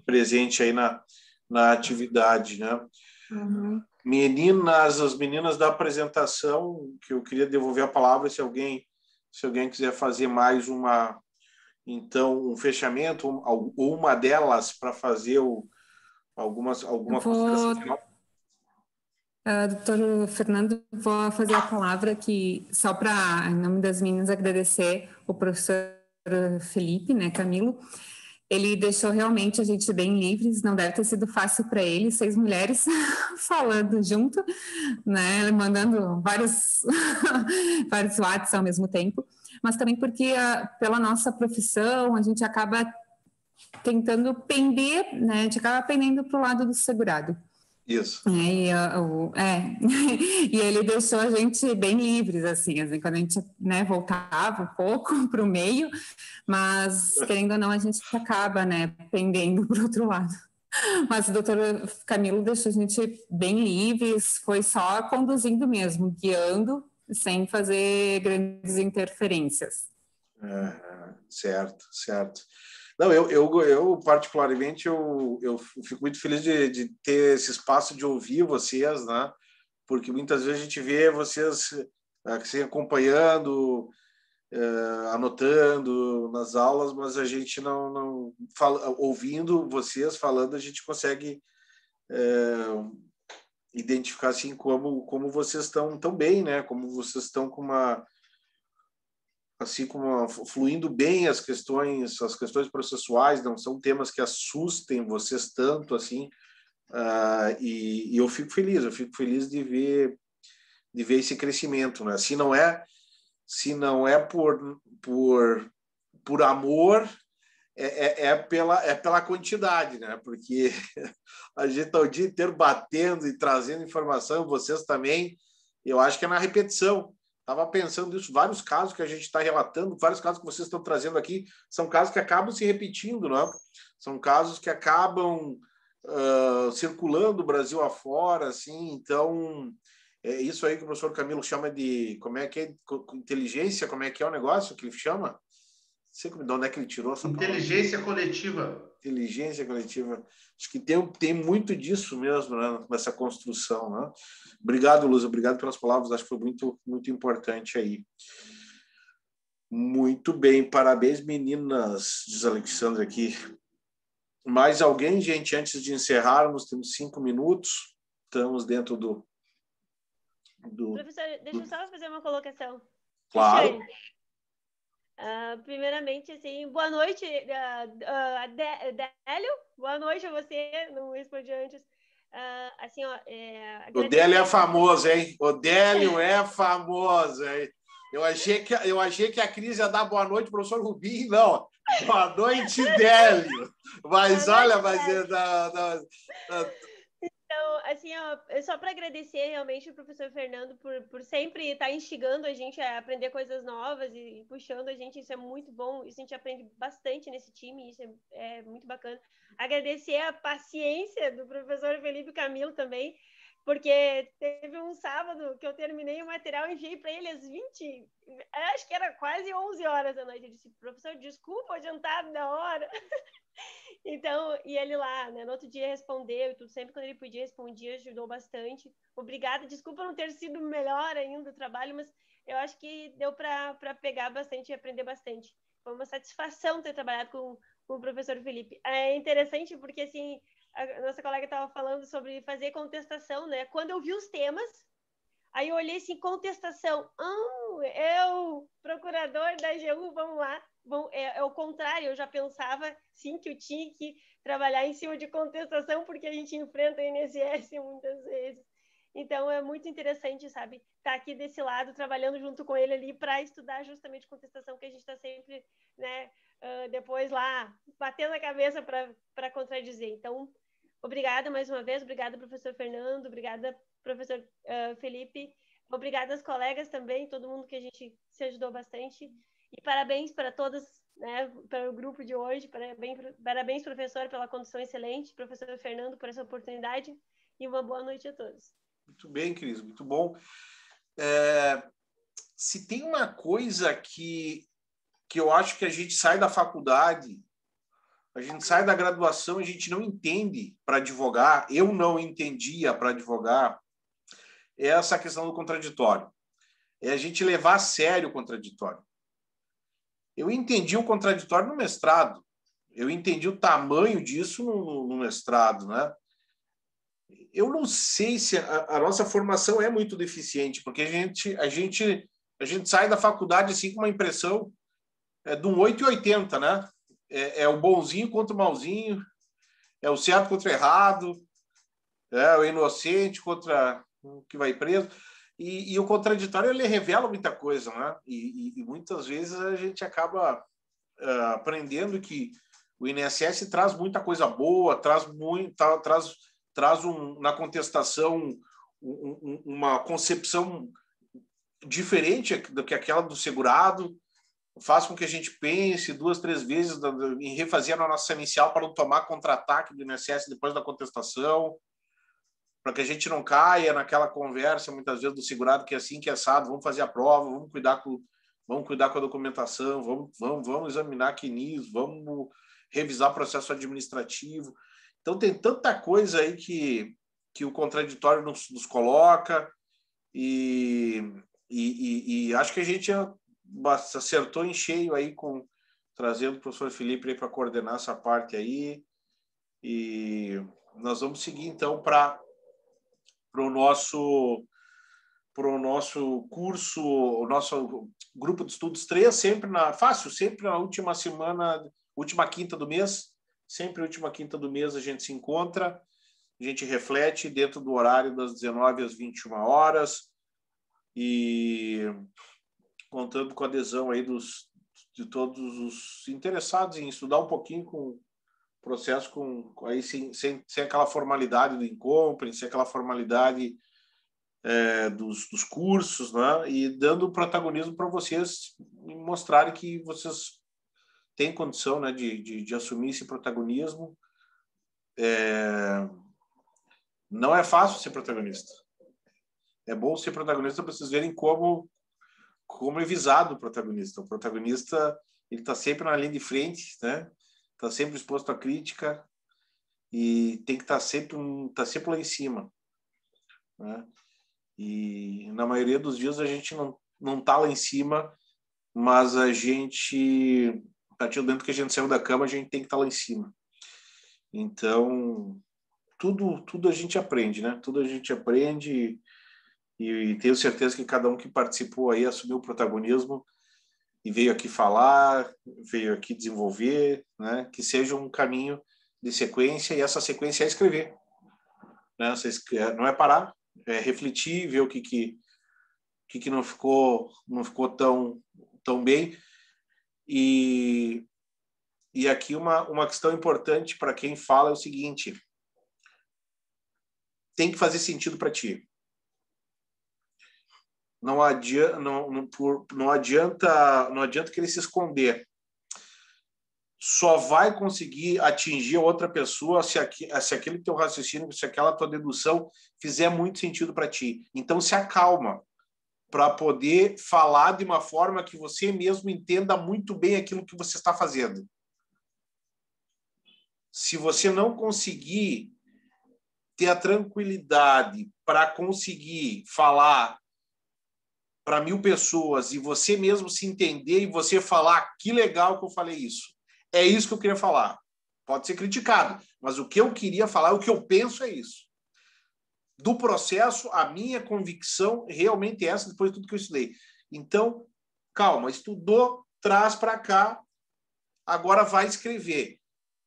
presente aí na atividade, né? Uhum. As meninas da apresentação, que eu queria devolver a palavra, se alguém quiser fazer mais um fechamento, ou uma delas para fazer alguma consideração final. Doutor Fernando, vou fazer a palavra aqui só para, em nome das meninas, agradecer o professor Felipe, né, Camilo. Ele deixou realmente a gente bem livres, não deve ter sido fácil para ele, 6 mulheres falando junto, né, mandando vários WhatsApp ao mesmo tempo, mas também porque pela nossa profissão a gente acaba tentando pender, né, a gente acaba pendendo para o lado do segurado. Isso. E ele deixou a gente bem livres, assim quando a gente, né, voltava um pouco para o meio, mas, querendo ou não, a gente acaba, né, pendendo para o outro lado. Mas o doutor Camilo deixou a gente bem livres, foi só conduzindo mesmo, guiando, sem fazer grandes interferências. Certo. Não, eu particularmente, eu fico muito feliz de ter esse espaço de ouvir vocês, né? Porque muitas vezes a gente vê vocês assim, acompanhando, anotando nas aulas, mas a gente não fala, ouvindo vocês falando, a gente consegue identificar assim como vocês estão tão bem, né? Como vocês estão com fluindo bem as questões processuais, não são temas que assustem vocês tanto assim. E eu fico feliz de ver esse crescimento, né? Se não é por amor, é pela quantidade, né? Porque a gente está o dia inteiro batendo e trazendo informação, vocês também, eu acho que é na repetição. Estava pensando nisso, vários casos que a gente está relatando, vários casos que vocês estão trazendo aqui, são casos que acabam se repetindo, né? São casos que acabam circulando o Brasil afora, assim, então é isso aí que o professor Camilo chama de, como é que é, inteligência, como é que é o negócio que ele chama? Não sei de onde é que ele tirou essa inteligência palavra. Coletiva. Inteligência coletiva. Acho que tem muito disso mesmo, né, nessa construção, né? Obrigado, Luz, obrigado pelas palavras, acho que foi muito, muito importante aí. Muito bem, parabéns, meninas, diz a Alexandre aqui. Mais alguém, gente, antes de encerrarmos, temos 5 minutos, estamos dentro do... Professor, deixa eu só fazer uma colocação. Claro. Primeiramente, assim, boa noite, Délio, boa noite a você, não respondi antes. Assim, ó, o Délio é famoso, hein? O Délio é famoso, hein? Eu achei que a Cris ia dar boa noite, professor Rubim, não. Boa noite, Délio. Mas boa olha, noite, Então, assim, ó, só para agradecer realmente o professor Fernando por sempre estar instigando a gente a aprender coisas novas e puxando a gente, isso é muito bom, isso a gente aprende bastante nesse time, isso é muito bacana. Agradecer a paciência do professor Felipe Camilo também, porque teve um sábado que eu terminei o material e enviei para ele às 20, acho que era quase 11 horas da noite. Eu disse, professor, desculpa o adiantado da hora. Então, e ele lá, né, no outro dia respondeu e tudo, sempre quando ele podia respondia, ajudou bastante. Obrigada, desculpa não ter sido melhor ainda o trabalho, mas eu acho que deu para pegar bastante e aprender bastante. Foi uma satisfação ter trabalhado com o professor Felipe. É interessante porque, assim, a nossa colega estava falando sobre fazer contestação, né? Quando eu vi os temas, aí eu olhei assim, contestação. Eu, procurador da AGU, vamos lá. É o contrário, eu já pensava, sim, que eu tinha que trabalhar em cima de contestação, porque a gente enfrenta o INSS muitas vezes. Então, é muito interessante, sabe, estar aqui desse lado, trabalhando junto com ele ali para estudar justamente contestação, que a gente está sempre, né, depois lá, batendo a cabeça para contradizer. Então, obrigada mais uma vez, obrigada, professor Fernando, obrigada, professor Felipe, obrigada aos colegas também, todo mundo que a gente se ajudou bastante. E parabéns para todas, né, para o grupo de hoje, parabéns, professor, pela condução excelente, professor Fernando, por essa oportunidade, e uma boa noite a todos. Muito bem, Cris, muito bom. Se tem uma coisa que eu acho que a gente sai da faculdade, a gente sai da graduação, a gente não entende para advogar, eu não entendia para advogar, é essa questão do contraditório. É a gente levar a sério o contraditório. Eu entendi o contraditório no mestrado. Eu entendi o tamanho disso no mestrado, né? Eu não sei se a nossa formação é muito deficiente, porque a gente sai da faculdade assim com uma impressão de um 880, né? É o bonzinho contra o malzinho, é o certo contra o errado, é o inocente contra o que vai preso. E o contraditório, ele revela muita coisa, né? E muitas vezes a gente acaba aprendendo que o INSS traz muita coisa boa, traz na contestação uma concepção diferente do que aquela do segurado, faz com que a gente pense 2, 3 vezes em refazer a nossa inicial para não tomar contra-ataque do INSS depois da contestação, para que a gente não caia naquela conversa, muitas vezes, do segurado que é assim, que é assado, vamos fazer a prova, vamos cuidar com a documentação, vamos examinar QNIS, vamos revisar o processo administrativo. Então, tem tanta coisa aí que o contraditório nos coloca e acho que a gente acertou em cheio aí trazendo o professor Felipe para coordenar essa parte aí. E nós vamos seguir, então, para nosso curso, o nosso grupo de estudos 3, sempre na última semana, última quinta do mês, sempre última quinta do mês a gente se encontra, a gente reflete dentro do horário das 19 às 21 horas e contando com a adesão aí de todos os interessados em estudar um pouquinho com o processo, aí sem aquela formalidade do Incompre, sem aquela formalidade dos cursos, né? E dando protagonismo para vocês e mostrarem que vocês têm condição, né, de assumir esse protagonismo. Não é fácil ser protagonista. É bom ser protagonista para vocês verem como é visado o protagonista. O protagonista, ele está sempre na linha de frente, né? Está sempre exposto à crítica e tem que estar sempre lá em cima, né? E na maioria dos dias a gente não está lá em cima, mas a gente, a partir do momento que a gente saiu da cama, a gente tem que estar lá em cima. Então, tudo a gente aprende, né? Tudo a gente aprende e tenho certeza que cada um que participou aí assumiu o protagonismo e veio aqui falar, veio aqui desenvolver, né? Que seja um caminho de sequência, e essa sequência é escrever, né? Não é parar, é refletir, ver o que não ficou tão bem. E aqui uma questão importante para quem fala é o seguinte: tem que fazer sentido para ti. Não adianta querer se esconder. Só vai conseguir atingir a outra pessoa se aquele teu raciocínio, se aquela tua dedução fizer muito sentido para ti. Então se acalma para poder falar de uma forma que você mesmo entenda muito bem aquilo que você está fazendo. Se você não conseguir ter a tranquilidade para conseguir falar para 1000 pessoas e você mesmo se entender e você falar: que legal que eu falei isso. É isso que eu queria falar. Pode ser criticado, mas o que eu queria falar, o que eu penso é isso. Do processo, a minha convicção realmente é essa, depois de tudo que eu estudei. Então, calma, estudou, traz para cá, agora vai escrever.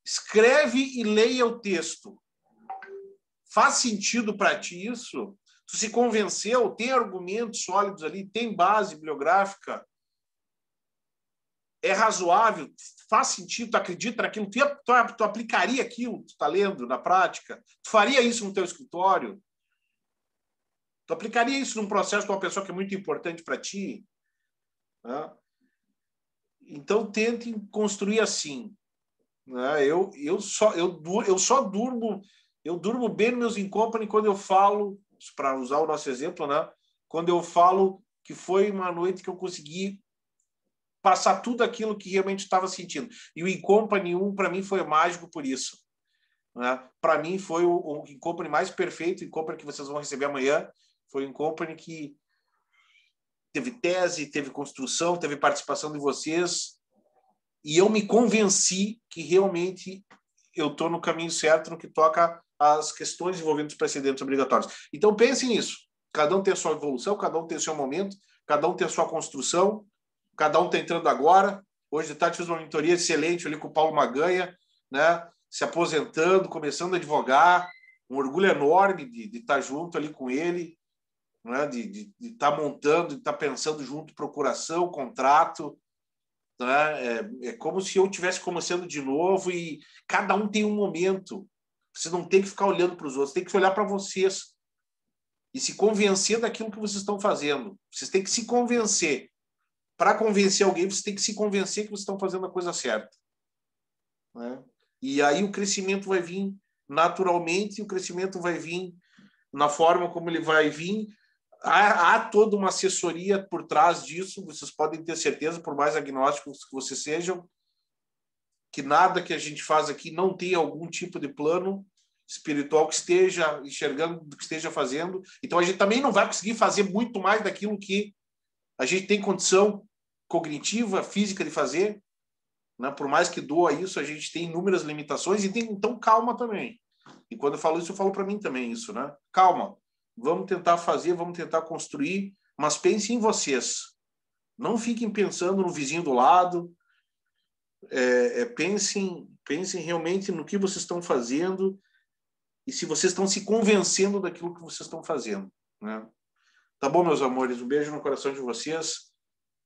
Escreve e leia o texto. Faz sentido para ti isso? Tu se convenceu? Tem argumentos sólidos ali? Tem base bibliográfica? É razoável? Faz sentido? Tu acredita naquilo? Tu aplicaria aquilo que tu está lendo na prática? Tu faria isso no teu escritório? Tu aplicaria isso num processo de uma pessoa que é muito importante para ti? Né? Então, tente construir assim. Né? Eu durmo bem nos meus Incompany quando eu falo, para usar o nosso exemplo, né? Quando eu falo que foi uma noite que eu consegui passar tudo aquilo que realmente estava sentindo. E o Incompany 1, para mim, foi mágico por isso. Né? Para mim, foi o Incompany mais perfeito, o Incompany que vocês vão receber amanhã. Foi um Incompany que teve tese, teve construção, teve participação de vocês. E eu me convenci que realmente eu estou no caminho certo no que toca às questões envolvendo os precedentes obrigatórios. Então, pense nisso. Cada um tem a sua evolução, cada um tem o seu momento, cada um tem a sua construção, cada um está entrando agora. Hoje de tarde fiz uma mentoria excelente ali com o Paulo Maganha, né? Se aposentando, começando a advogar. Um orgulho enorme de estar junto ali com ele, né? De estar montando, de estar pensando junto, procuração, contrato. Né? É como se eu estivesse começando de novo e cada um tem um momento. Você não tem que ficar olhando para os outros, tem que olhar para vocês e se convencer daquilo que vocês estão fazendo. Vocês têm que se convencer. Para convencer alguém, vocês têm que se convencer que vocês estão fazendo a coisa certa. Né? E aí o crescimento vai vir naturalmente, o crescimento vai vir na forma como ele vai vir. Há toda uma assessoria por trás disso, vocês podem ter certeza, por mais agnósticos que vocês sejam, que nada que a gente faz aqui não tem algum tipo de plano espiritual que esteja enxergando, que esteja fazendo. Então a gente também não vai conseguir fazer muito mais daquilo que a gente tem condição cognitiva, física de fazer. Né? Por mais que doa isso, a gente tem inúmeras limitações e tem, então calma também. E quando eu falo isso, eu falo para mim também isso, né? Calma. vamos tentar fazer, vamos tentar construir, mas pensem em vocês. Não fiquem pensando no vizinho do lado. Pensem realmente no que vocês estão fazendo e se vocês estão se convencendo daquilo que vocês estão fazendo, né? Tá bom, meus amores? Um beijo no coração de vocês.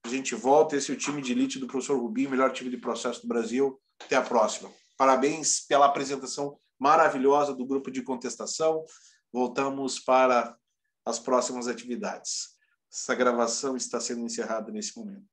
A gente volta. Esse é o time de elite do professor Rubinho, melhor time de processo do Brasil. Até a próxima. Parabéns pela apresentação maravilhosa do grupo de contestação. Voltamos para as próximas atividades. Essa gravação está sendo encerrada nesse momento.